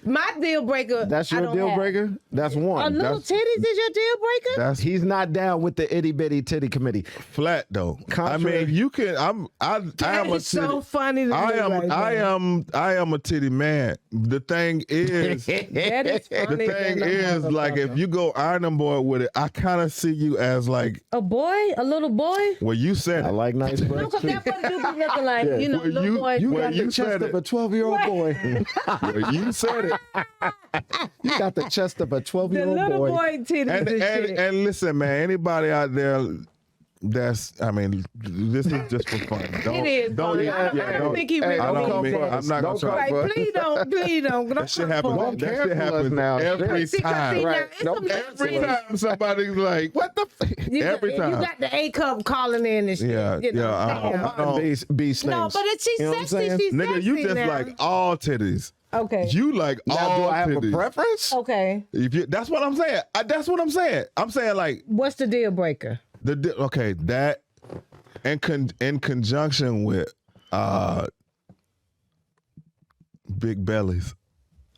[SPEAKER 2] My deal breaker.
[SPEAKER 1] That's your deal breaker? That's one.
[SPEAKER 2] Little titties is your deal breaker?
[SPEAKER 1] He's not down with the itty bitty titty committee.
[SPEAKER 3] Flat though. I mean, you can. I am a titty.
[SPEAKER 2] So funny to me.
[SPEAKER 3] I am a titty man. The thing is,
[SPEAKER 2] That is funny.
[SPEAKER 3] the thing is, like, if you go iron board with it, I kind of see you as like
[SPEAKER 2] a little boy.
[SPEAKER 3] Well, you said
[SPEAKER 1] I like nice breasts.
[SPEAKER 2] No, because that's what you be looking like. You know, little boy.
[SPEAKER 1] You got the chest of a 12-year-old boy.
[SPEAKER 3] Well, you said it.
[SPEAKER 1] You got the chest of a 12-year-old boy.
[SPEAKER 2] The little boy titties
[SPEAKER 3] and listen, man, anybody out there I mean, this is just for fun.
[SPEAKER 2] It is. I don't think he really means that.
[SPEAKER 3] I'm not gonna try.
[SPEAKER 2] Right, please don't.
[SPEAKER 3] That shit happens. That shit happens
[SPEAKER 1] now.
[SPEAKER 3] every time.
[SPEAKER 1] Right.
[SPEAKER 3] Every time somebody's like, "What the?" Every time.
[SPEAKER 2] You got the A cup calling in and shit.
[SPEAKER 1] Bee stings.
[SPEAKER 2] No, but she's sexy. She's
[SPEAKER 3] nigga,
[SPEAKER 2] sexy
[SPEAKER 3] you just
[SPEAKER 2] now.
[SPEAKER 3] like all titties.
[SPEAKER 2] Okay.
[SPEAKER 3] You like
[SPEAKER 1] now,
[SPEAKER 3] all
[SPEAKER 1] do I have
[SPEAKER 3] titties.
[SPEAKER 1] a preference?
[SPEAKER 2] Okay.
[SPEAKER 3] That's what I'm saying. That's what I'm saying. I'm saying like,
[SPEAKER 2] what's the deal breaker?
[SPEAKER 3] That in conjunction with big bellies.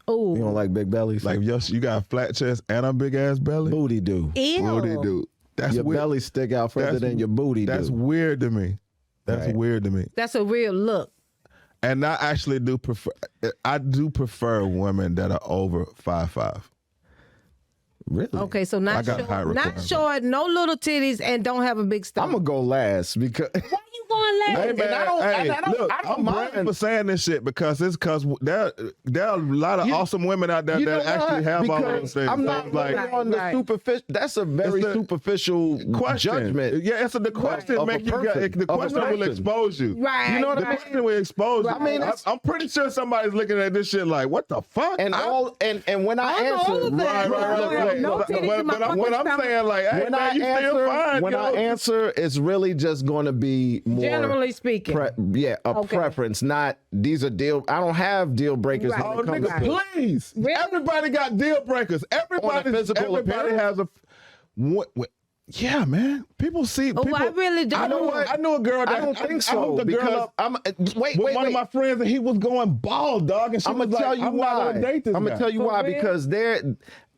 [SPEAKER 2] Oh,
[SPEAKER 1] you don't like big bellies?
[SPEAKER 3] Like you got a flat chest and a big ass belly.
[SPEAKER 1] Booty do.
[SPEAKER 2] Ew.
[SPEAKER 3] Booty do. That's
[SPEAKER 1] your
[SPEAKER 3] weird.
[SPEAKER 1] belly stick out further than your booty.
[SPEAKER 3] That's weird to me. That's weird to me.
[SPEAKER 2] That's a real look.
[SPEAKER 3] And I actually do prefer. I do prefer women that are over 5'5".
[SPEAKER 1] Really?
[SPEAKER 2] Okay, so not
[SPEAKER 3] short,
[SPEAKER 2] short, no little titties, and don't have a big stomach.
[SPEAKER 1] I'm gonna go last because.
[SPEAKER 2] Why you going last?
[SPEAKER 3] Hey man, I don't mind for saying this shit because there are a lot of awesome women out there that actually have all those things.
[SPEAKER 1] I'm not like on the superficial. That's a very superficial judgment.
[SPEAKER 3] Yeah, it's the question make you the question will expose you.
[SPEAKER 2] Right.
[SPEAKER 1] You know what I mean?
[SPEAKER 3] The question will expose you.
[SPEAKER 1] I mean,
[SPEAKER 3] I'm pretty sure somebody's looking at this shit like, what the fuck?
[SPEAKER 1] And when I answer,
[SPEAKER 3] right. But what I'm saying, like, hey,
[SPEAKER 1] when
[SPEAKER 3] man, you still fine.
[SPEAKER 1] When I answer, it's really just going to be more
[SPEAKER 2] generally speaking.
[SPEAKER 1] Preference. Not these are deal. I don't have deal breakers.
[SPEAKER 2] Right.
[SPEAKER 3] Oh, nigga, please.
[SPEAKER 2] Really?
[SPEAKER 3] Everybody got deal breakers. Everybody has a. What? Yeah, man. People see.
[SPEAKER 2] Oh, I really don't.
[SPEAKER 3] I know a girl that
[SPEAKER 1] I don't think so.
[SPEAKER 3] Because
[SPEAKER 1] I'm
[SPEAKER 3] wait. One of my friends, and he was going bald, dog. And
[SPEAKER 1] I'm gonna tell you why. I'm gonna tell you why because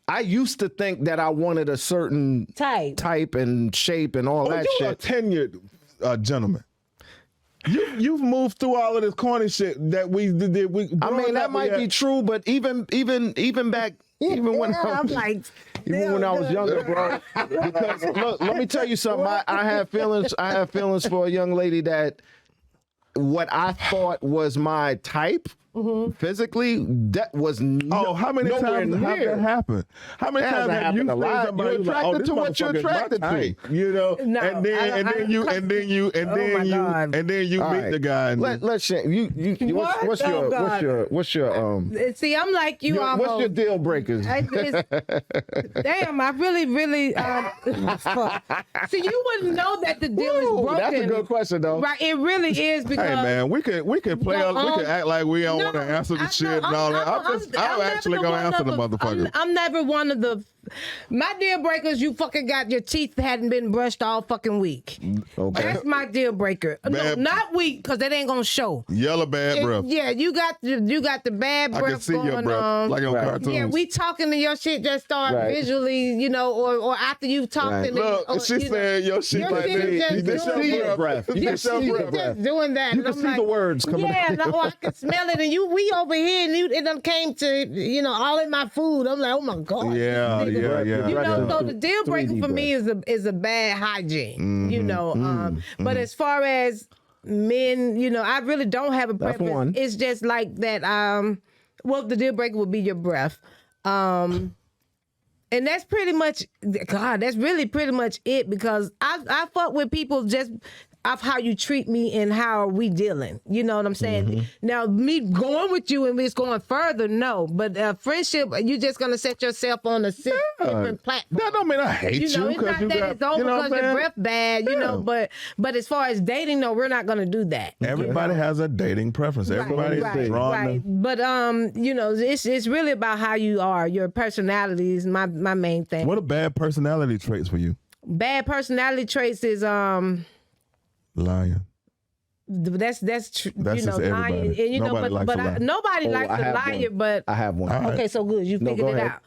[SPEAKER 1] I used to think that I wanted a certain type and shape and all that shit.
[SPEAKER 3] You're a tenured gentleman. You've moved through all of this corny shit that we did.
[SPEAKER 1] I mean, that might be true, but even back, even when I was younger, bro. Because look, let me tell you something. I have feelings. I have feelings for a young lady that what I thought was my type. Physically, that was
[SPEAKER 3] how many times have that happened? How many times have you seen somebody
[SPEAKER 1] you're attracted to what you're attracted to?
[SPEAKER 3] You know, and then you meet the guy.
[SPEAKER 1] Let's what's your
[SPEAKER 2] See, I'm like you.
[SPEAKER 1] What's your deal breakers?
[SPEAKER 2] Damn, I really see. You wouldn't know that the deal is broken.
[SPEAKER 1] That's a good question, though.
[SPEAKER 2] Right, it really is because.
[SPEAKER 3] Hey man, we can play. We can act like we don't want to answer the shit and all that. I'm actually gonna answer the motherfucker.
[SPEAKER 2] I'm never one of the. My deal breakers, you fucking got your teeth hadn't been brushed all fucking week.
[SPEAKER 1] Okay.
[SPEAKER 2] That's my deal breaker. No, not week, because that ain't gonna show.
[SPEAKER 3] Yellow bad breath.
[SPEAKER 2] Yeah, you got the bad breath.
[SPEAKER 3] I can see your breath like on cartoons.
[SPEAKER 2] Yeah, we talking to your shit just start visually, you know, or after you talked to me.
[SPEAKER 3] Look, she said your shit like that.
[SPEAKER 1] You can see your breath. You can see your breath.
[SPEAKER 2] Just doing that.
[SPEAKER 1] You can see the words coming out.
[SPEAKER 2] Yeah, no, I can smell it. And we over here, and it done came to, all in my food. I'm like, oh my God.
[SPEAKER 3] Yeah.
[SPEAKER 2] You know, so the deal breaker for me is a bad hygiene, But as far as men, I really don't have a preference.
[SPEAKER 1] That's one.
[SPEAKER 2] It's just like that. The deal breaker would be your breath. And that's pretty much, that's really pretty much it because I fuck with people just of how you treat me and how we dealing. You know what I'm saying? Now, me going with you and it's going further, no. But friendship, you just going to set yourself on a different platform.
[SPEAKER 3] That don't mean I hate you.
[SPEAKER 2] It's not that it's over because your breath bad, but as far as dating, no, we're not going to do that.
[SPEAKER 3] Everybody has a dating preference. Everybody's drawn.
[SPEAKER 2] Right. But, it's really about how you are. Your personality is my main thing.
[SPEAKER 3] What are bad personality traits for you?
[SPEAKER 2] Bad personality traits is...
[SPEAKER 3] Lying.
[SPEAKER 2] That's
[SPEAKER 3] just
[SPEAKER 2] lying.
[SPEAKER 3] everybody.
[SPEAKER 2] And,
[SPEAKER 3] Nobody likes a liar.
[SPEAKER 2] Nobody likes a liar, but
[SPEAKER 1] I have one.
[SPEAKER 2] okay, so good. You figured it out.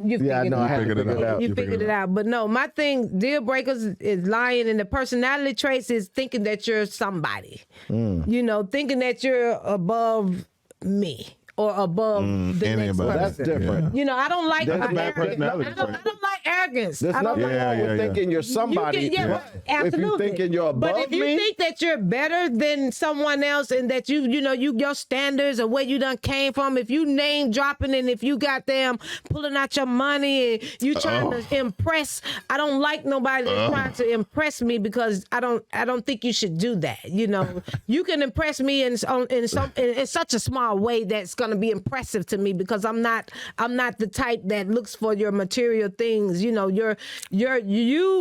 [SPEAKER 2] You figured
[SPEAKER 1] I had to figure it out.
[SPEAKER 2] You figured it out. But no, my thing, deal breakers is lying, and the personality traits is thinking that you're somebody. Thinking that you're above me. Or above the next person.
[SPEAKER 1] That's different.
[SPEAKER 2] I don't like
[SPEAKER 3] That's a bad personality
[SPEAKER 2] I don't like arrogance.
[SPEAKER 1] There's nothing wrong with thinking you're somebody.
[SPEAKER 2] Absolutely.
[SPEAKER 1] If you thinking you're above
[SPEAKER 2] but if you think that you're better than someone else and that your standards or where you done came from, if you name dropping and if you goddamn pulling out your money and you trying to impress, I don't like nobody that's trying to impress me because I don't think you should do that. You can impress me in such a small way that's gonna be impressive to me because I'm not the type that looks for your material things. You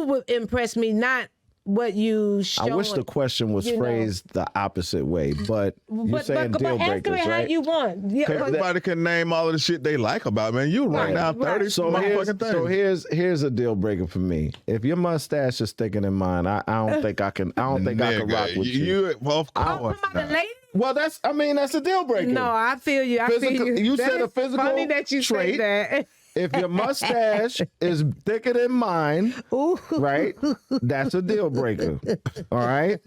[SPEAKER 2] would impress me, not what you show.
[SPEAKER 1] I wish the question was phrased the opposite way, but you're saying deal breakers, right?
[SPEAKER 2] How you want. Yeah,
[SPEAKER 3] everybody can name all of the shit they like about, man. You right now 30 motherfucking things.
[SPEAKER 1] So here's a deal breaker for me. If your mustache is thicker than mine, I don't think I can rock with you.
[SPEAKER 3] Of course.
[SPEAKER 1] Well, that's a deal breaker.
[SPEAKER 2] No, I feel you.
[SPEAKER 1] You said a physical
[SPEAKER 2] funny that you
[SPEAKER 1] trait.
[SPEAKER 2] Said that.
[SPEAKER 1] If your mustache is thicker than mine, right? That's a deal breaker. All right.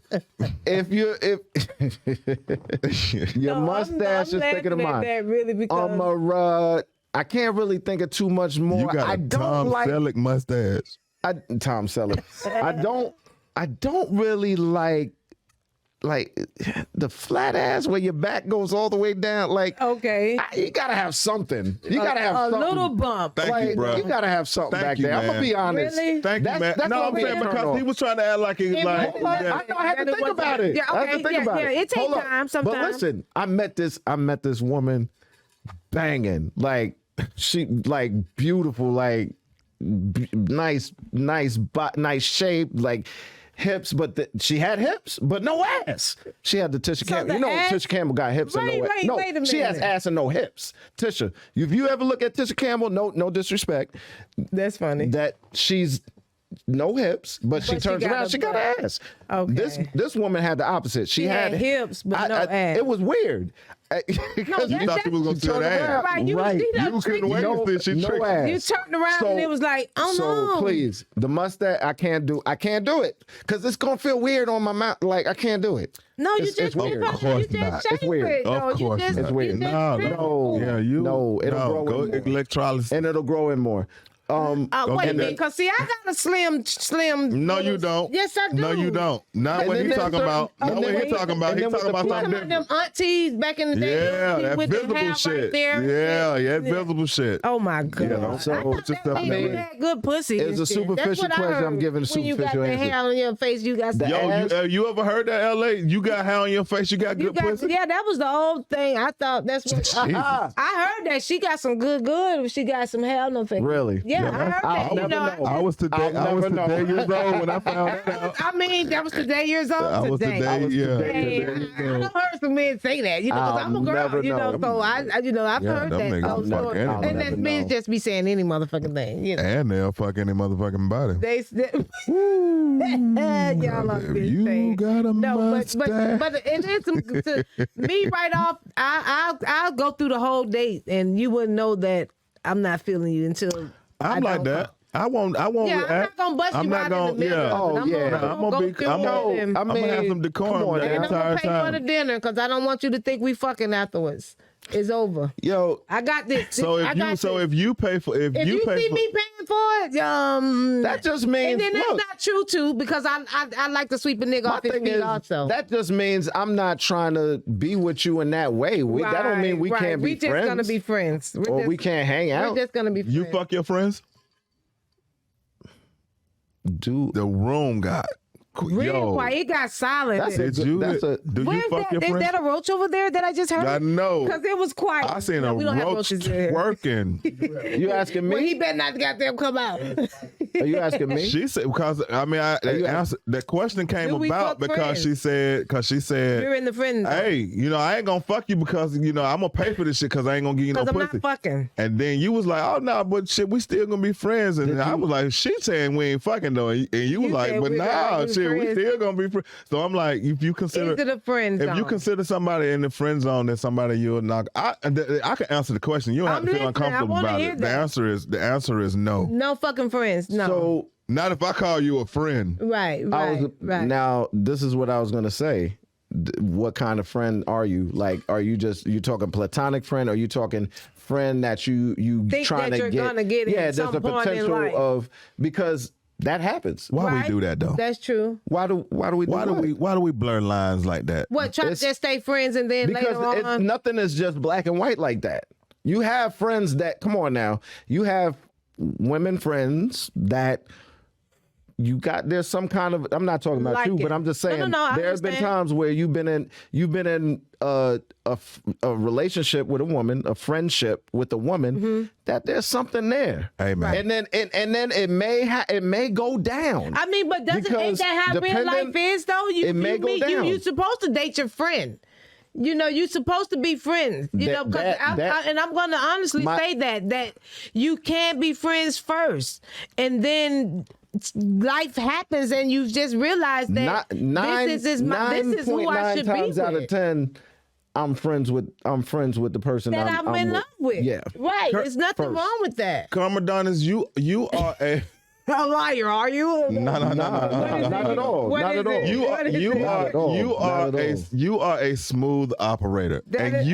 [SPEAKER 1] If your mustache is thicker than mine,
[SPEAKER 2] really because
[SPEAKER 1] I can't really think of too much more.
[SPEAKER 3] You got a Tom Selleck mustache.
[SPEAKER 1] Tom Selleck. I don't really like the flat ass where your back goes all the way down. You gotta have something. You gotta have
[SPEAKER 2] a
[SPEAKER 1] something.
[SPEAKER 2] little bump.
[SPEAKER 3] Thank you, bro.
[SPEAKER 1] You gotta have something back there. I'm gonna be honest.
[SPEAKER 2] Really?
[SPEAKER 3] Thank you, man. No, I'm saying because he was trying to act like he was like.
[SPEAKER 1] I know. I had to think about it.
[SPEAKER 2] Yeah, okay.
[SPEAKER 1] I had to think about it.
[SPEAKER 2] It takes time sometimes.
[SPEAKER 1] But listen, I met this woman banging. She beautiful, nice shape, hips, but she had hips, but no ass. She had the Tisha Campbell. Tisha Campbell got hips and no ass. No, she has ass and no hips. Tisha, if you ever look at Tisha Campbell, no disrespect.
[SPEAKER 2] That's funny.
[SPEAKER 1] That she's no hips, but she turns around, she got ass.
[SPEAKER 2] Okay.
[SPEAKER 1] This woman had the opposite. She had
[SPEAKER 2] hips, but no ass.
[SPEAKER 1] It was weird.
[SPEAKER 3] Because you thought she was going to see that ass.
[SPEAKER 2] Right. You
[SPEAKER 3] couldn't wait to see she tricked
[SPEAKER 1] ass.
[SPEAKER 2] You turned around and it was like, oh no.
[SPEAKER 1] So please, the mustache, I can't do it because it's going to feel weird on my mouth. I can't do it.
[SPEAKER 2] No,
[SPEAKER 1] it's weird.
[SPEAKER 3] Of course not.
[SPEAKER 1] It's weird.
[SPEAKER 3] Of course not.
[SPEAKER 1] It's weird.
[SPEAKER 3] No. Yeah,
[SPEAKER 1] it'll grow in more.
[SPEAKER 3] Electrolysis.
[SPEAKER 1] And it'll grow in more.
[SPEAKER 2] Wait a minute, because see, I got a slim.
[SPEAKER 3] No, you don't.
[SPEAKER 2] Yes, I do.
[SPEAKER 3] No, you don't. Not what he's talking about. Not what he's talking about. He's talking about something different.
[SPEAKER 2] Them aunties back in the day.
[SPEAKER 3] Yeah, that visible shit.
[SPEAKER 2] Right there.
[SPEAKER 3] Yeah, visible shit.
[SPEAKER 2] Oh my God.
[SPEAKER 1] So
[SPEAKER 2] you had good pussy.
[SPEAKER 1] It's a superficial question. I'm giving a superficial
[SPEAKER 2] answer. When you got the hair on your face, you got
[SPEAKER 3] you ever heard that, LA? You got hair on your face, you got good pussy?
[SPEAKER 2] Yeah, that was the old thing. I thought that's what I heard that she got some good. She got some hair on her face.
[SPEAKER 1] Really?
[SPEAKER 2] Yeah, I heard that.
[SPEAKER 3] I was today years old when I found that out.
[SPEAKER 2] I mean, that was today years old.
[SPEAKER 3] I was today,
[SPEAKER 2] I heard some men say that, because I'm a girl, so I've heard that. And that men just be saying any motherfucking thing,
[SPEAKER 3] And they'll fuck any motherfucking body.
[SPEAKER 2] Y'all are
[SPEAKER 3] you got a mustache.
[SPEAKER 2] But it is me right off. I'll go through the whole date, and you wouldn't know that I'm not feeling you until.
[SPEAKER 3] I'm like that. I won't.
[SPEAKER 2] Yeah,
[SPEAKER 3] react.
[SPEAKER 2] I'm not gonna bust you out in the middle.
[SPEAKER 3] I'm gonna have some decorum the
[SPEAKER 2] and
[SPEAKER 3] entire
[SPEAKER 2] I'm gonna pay
[SPEAKER 3] time.
[SPEAKER 2] for the dinner because I don't want you to think we fucking afterwards. It's over.
[SPEAKER 1] Yo,
[SPEAKER 2] I got this.
[SPEAKER 3] If you pay for
[SPEAKER 2] if you see me paying for it,
[SPEAKER 1] that just means.
[SPEAKER 2] And then that's not true too, because I like to sweep a nigga off his feet also.
[SPEAKER 1] That just means I'm not trying to be with you in that way. That don't mean we can't be friends.
[SPEAKER 2] We just gonna be friends.
[SPEAKER 1] Or we can't hang out.
[SPEAKER 2] We're just gonna be friends.
[SPEAKER 3] You fuck your friends?
[SPEAKER 1] Dude,
[SPEAKER 3] the room got.
[SPEAKER 2] Real quiet. It got silent.
[SPEAKER 3] Do you fuck your friends?
[SPEAKER 2] Is that a roach over there that I just heard?
[SPEAKER 3] I know.
[SPEAKER 2] Because it was quiet.
[SPEAKER 3] I seen a roach twerking.
[SPEAKER 1] You asking me?
[SPEAKER 2] Well, he better not goddamn come out.
[SPEAKER 1] Are you asking me?
[SPEAKER 3] She said because I mean the question came about because she said
[SPEAKER 2] you're in the friend zone.
[SPEAKER 3] Hey, I ain't gonna fuck you because I'm gonna pay for this shit because I ain't gonna give you no pussy.
[SPEAKER 2] Because I'm not fucking.
[SPEAKER 3] And then you was like, oh no, but shit, we still gonna be friends. And I was like, she saying we ain't fucking though. And you was like, but nah, shit, we still gonna be friends. So I'm like, if you consider
[SPEAKER 2] into the friend zone.
[SPEAKER 3] If you consider somebody in the friend zone, then somebody you'll knock. I can answer the question. You don't have to feel uncomfortable about it. The answer is no.
[SPEAKER 2] No fucking friends. No.
[SPEAKER 1] So
[SPEAKER 3] not if I call you a friend.
[SPEAKER 2] Right.
[SPEAKER 1] Now, this is what I was gonna say. What kind of friend are you? Like, are you talking platonic friend? Or are you talking friend that you
[SPEAKER 2] think
[SPEAKER 1] trying
[SPEAKER 2] that
[SPEAKER 1] to
[SPEAKER 2] you're
[SPEAKER 1] get?
[SPEAKER 2] Gonna get
[SPEAKER 1] yeah,
[SPEAKER 2] in
[SPEAKER 1] there's
[SPEAKER 2] some
[SPEAKER 1] a
[SPEAKER 2] point
[SPEAKER 1] potential
[SPEAKER 2] in life.
[SPEAKER 1] of because that happens.
[SPEAKER 3] Why we do that though?
[SPEAKER 2] That's true.
[SPEAKER 1] Why do we
[SPEAKER 3] blur lines like that?
[SPEAKER 2] What, try to just stay friends and then later on?
[SPEAKER 1] Nothing is just black and white like that. You have friends that, come on now, you have women friends that there's some kind of, I'm not talking about you, but I'm just saying there's been times where you've been in a relationship with a woman, a friendship with a woman, that there's something there.
[SPEAKER 3] Amen.
[SPEAKER 1] And then it may go down.
[SPEAKER 2] I mean, but ain't that how real life is though?
[SPEAKER 1] It may go down.
[SPEAKER 2] You're supposed to date your friend. You're supposed to be friends. And I'm going to honestly say that you can't be friends first, and then life happens, and you just realize that this is who I should be with. 9.9 times out of 10, I'm friends with the person that I'm in love with.
[SPEAKER 1] Yeah,
[SPEAKER 2] right. There's nothing wrong with that.
[SPEAKER 3] Karma, you are a.
[SPEAKER 2] A liar, are you?
[SPEAKER 3] No.
[SPEAKER 1] Not at all. Not at all.
[SPEAKER 3] You are a smooth operator. Wait.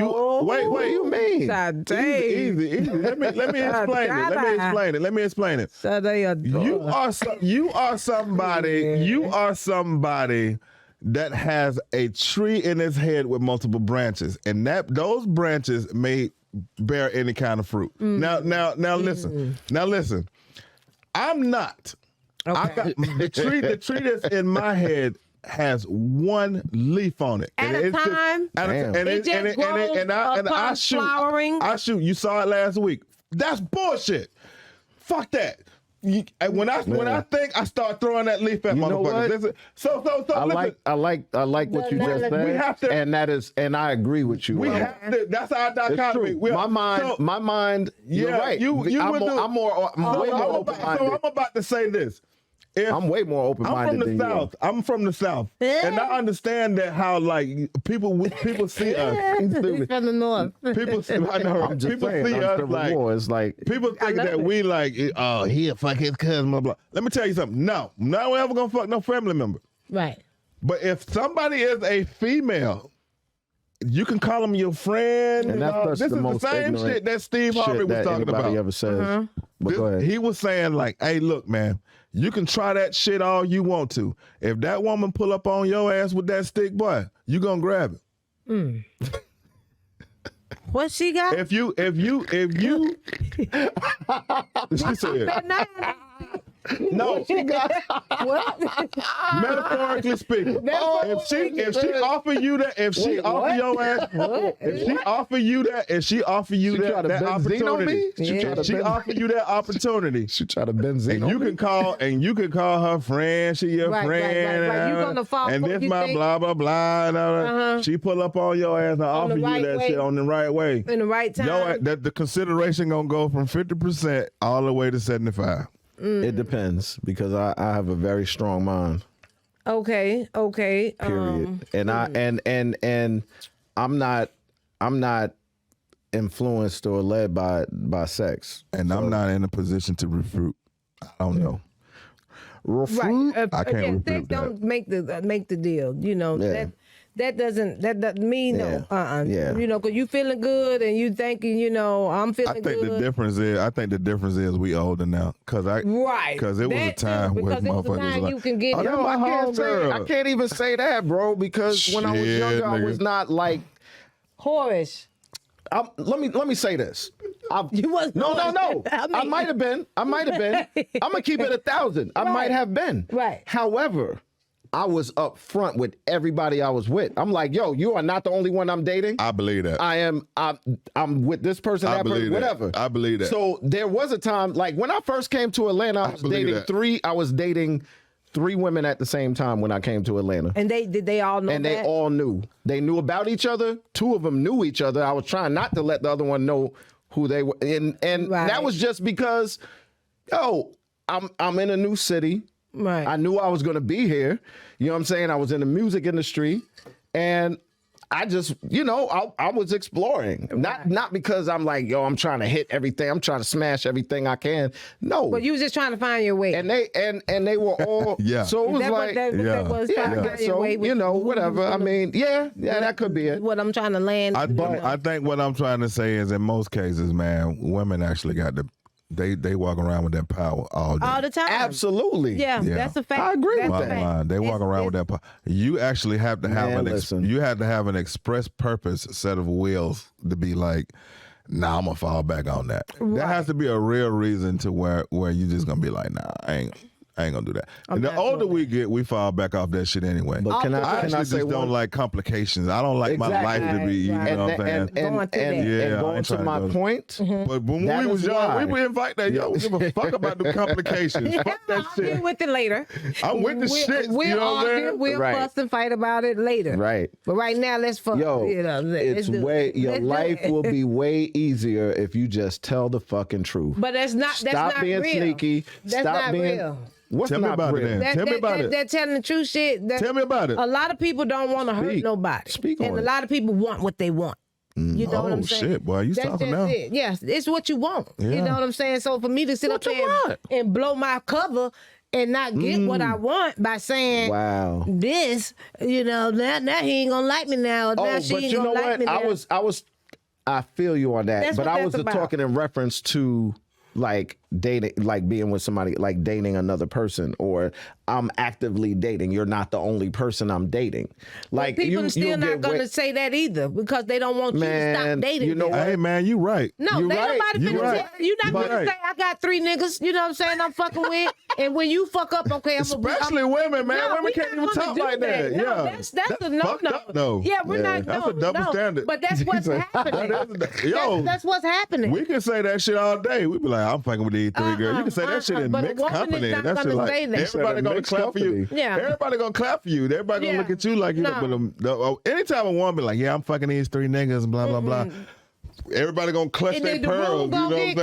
[SPEAKER 1] What do you mean?
[SPEAKER 3] Easy. Let me explain it. You are somebody that has a tree in his head with multiple branches, and those branches may bear any kind of fruit. Now listen. I'm not. Okay. The tree that's in my head has one leaf on it.
[SPEAKER 2] At a time.
[SPEAKER 3] I shoot.
[SPEAKER 2] Flowering.
[SPEAKER 3] I shoot. You saw it last week. That's bullshit. Fuck that. When I think, I start throwing that leaf at motherfuckers. Listen, so
[SPEAKER 1] I like what you just said.
[SPEAKER 3] We have to,
[SPEAKER 1] and I agree with you.
[SPEAKER 3] We have to. That's our dichotomy.
[SPEAKER 1] My mind. You're right. I'm way more open-minded.
[SPEAKER 3] So I'm about to say this.
[SPEAKER 1] I'm way more open-minded than you.
[SPEAKER 3] I'm from the South, and I understand that how people see us.
[SPEAKER 2] He's from the North.
[SPEAKER 3] People see us like people think that we he'll fuck his cousin, blah blah. Let me tell you something. No, I'm not ever gonna fuck no family member.
[SPEAKER 2] Right.
[SPEAKER 3] But if somebody is a female, you can call them your friend.
[SPEAKER 1] And this is the same
[SPEAKER 3] shit that Steve Harvey was talking about.
[SPEAKER 1] Ever says. But go ahead.
[SPEAKER 3] He was saying hey, look, man. You can try that shit all you want to. If that woman pull up on your ass with that stick, boy, you gonna grab it.
[SPEAKER 2] What she got?
[SPEAKER 3] If you, she said. No, she got
[SPEAKER 2] what?
[SPEAKER 3] Metaphorically speaking. If she offer you that, if she offer your ass, if she offer you that opportunity, she offer you that opportunity.
[SPEAKER 1] She try to benzene.
[SPEAKER 3] And you can call her friend. She your friend.
[SPEAKER 2] Right. You gonna fall
[SPEAKER 3] and this my blah blah blah. She pull up on your ass and offer you that shit on the right way,
[SPEAKER 2] in the right time.
[SPEAKER 3] The consideration gonna go from 50% all the way to 75%.
[SPEAKER 1] It depends because I have a very strong mind.
[SPEAKER 2] Okay.
[SPEAKER 1] Period. And I'm not influenced or led by sex,
[SPEAKER 3] and I'm not in a position to refute. I don't know.
[SPEAKER 1] Refute?
[SPEAKER 2] Right.
[SPEAKER 3] I can't refute that.
[SPEAKER 2] Don't make the deal. That doesn't mean no.
[SPEAKER 1] Yeah.
[SPEAKER 2] Because you feeling good and you thinking, I'm feeling good.
[SPEAKER 3] I think the difference is we older now. Because it was a time where motherfuckers was like,
[SPEAKER 2] you can get
[SPEAKER 1] I can't even say that, bro, because when I was younger, I was not like
[SPEAKER 2] whorish.
[SPEAKER 1] Let me say this.
[SPEAKER 2] You was
[SPEAKER 1] no. I might have been. I'm gonna keep it 1,000. I might have been.
[SPEAKER 2] Right.
[SPEAKER 1] However, I was up front with everybody I was with. I'm like, yo, you are not the only one I'm dating.
[SPEAKER 3] I believe that.
[SPEAKER 1] I'm with this person, that person, whatever.
[SPEAKER 3] I believe that.
[SPEAKER 1] So there was a time, like when I first came to Atlanta, I was dating three women at the same time when I came to Atlanta.
[SPEAKER 2] And did they all know?
[SPEAKER 1] And they all knew. They knew about each other. Two of them knew each other. I was trying not to let the other one know who they were. And that was just because, yo, I'm in a new city.
[SPEAKER 2] Right.
[SPEAKER 1] I knew I was going to be here. You know what I'm saying? I was in the music industry. And I just, I was exploring. Not because I'm like, yo, I'm trying to hit everything. I'm trying to smash everything I can. No.
[SPEAKER 2] But you was just trying to find your way.
[SPEAKER 1] And they were all
[SPEAKER 3] yeah.
[SPEAKER 1] So it was whatever. I mean, that could be it.
[SPEAKER 2] What I'm trying to land.
[SPEAKER 3] I think what I'm trying to say is in most cases, man, women actually got they walk around with that power all day.
[SPEAKER 2] All the time.
[SPEAKER 1] Absolutely.
[SPEAKER 2] Yeah, that's a fact.
[SPEAKER 1] I agree with that.
[SPEAKER 3] They walk around with that power. You actually have to have an express purpose set of wills to be like, nah, I'm gonna fall back on that. Right. There has to be a real reason to where you just gonna be like, nah, I ain't gonna do that. And the older we get, we fall back off that shit anyway.
[SPEAKER 1] But
[SPEAKER 3] I actually don't like complications. I don't like my life to be, you know what I'm saying?
[SPEAKER 1] And going to my point.
[SPEAKER 3] But when we was young, we invite that. Yo, we give a fuck about the complications. Fuck that shit.
[SPEAKER 2] I'll deal with it later.
[SPEAKER 3] I'm with the shit.
[SPEAKER 2] We'll argue, we'll fuss and fight about it later.
[SPEAKER 1] Right.
[SPEAKER 2] But right now, let's fuck.
[SPEAKER 1] Yo, your life will be way easier if you just tell the fucking truth.
[SPEAKER 2] But that's not
[SPEAKER 1] being
[SPEAKER 2] real.
[SPEAKER 1] Sneaky.
[SPEAKER 2] That's
[SPEAKER 1] Stop
[SPEAKER 2] not
[SPEAKER 1] being
[SPEAKER 2] real.
[SPEAKER 1] What's
[SPEAKER 3] Tell me about it then. Tell me about it.
[SPEAKER 2] They're telling the true shit.
[SPEAKER 3] Tell me about it.
[SPEAKER 2] A lot of people don't want to hurt nobody.
[SPEAKER 1] Speak on
[SPEAKER 2] and
[SPEAKER 1] it.
[SPEAKER 2] a lot of people want what they want. You know what I'm saying?
[SPEAKER 3] Oh, shit, boy. You talking now.
[SPEAKER 2] It. Yes, it's what you want.
[SPEAKER 3] Yeah.
[SPEAKER 2] You know what I'm saying? So for me to sit up there and blow my cover and not get what I want by saying,
[SPEAKER 1] wow,
[SPEAKER 2] this, now he ain't going to like me now. Now she ain't going to like me now.
[SPEAKER 1] I feel you on that.
[SPEAKER 2] That's
[SPEAKER 1] but
[SPEAKER 2] what
[SPEAKER 1] I was talking in reference to like dating, like being with somebody, like dating another person, or I'm actively dating. You're not the only person I'm dating. Like
[SPEAKER 2] people are still not going to say that either because they don't want you to stop dating.
[SPEAKER 1] You know what?
[SPEAKER 3] Hey man, you right.
[SPEAKER 2] No,
[SPEAKER 1] you
[SPEAKER 2] they
[SPEAKER 1] right.
[SPEAKER 2] nobody finna you're not gonna say I got 3 niggas. You know what I'm saying? I'm fucking with, and when you fuck up, okay,
[SPEAKER 3] especially women, man.
[SPEAKER 2] No,
[SPEAKER 3] women can't even talk like that.
[SPEAKER 2] No,
[SPEAKER 3] Yeah,
[SPEAKER 2] that's a no.
[SPEAKER 3] No.
[SPEAKER 2] Yeah, we're not.
[SPEAKER 3] That's a double standard.
[SPEAKER 2] But that's what's happening. That's what's happening.
[SPEAKER 3] We can say that shit all day. We be like, I'm fucking with these 3 girls. You can say that shit in mixed company. That's just like everybody gonna clap for you.
[SPEAKER 2] Yeah.
[SPEAKER 3] Everybody gonna clap for you. Everybody gonna look at you like you know. But anytime a woman be like, yeah, I'm fucking these 3 niggas and blah blah blah. Everybody gonna clutch their pearls, you know what I'm saying?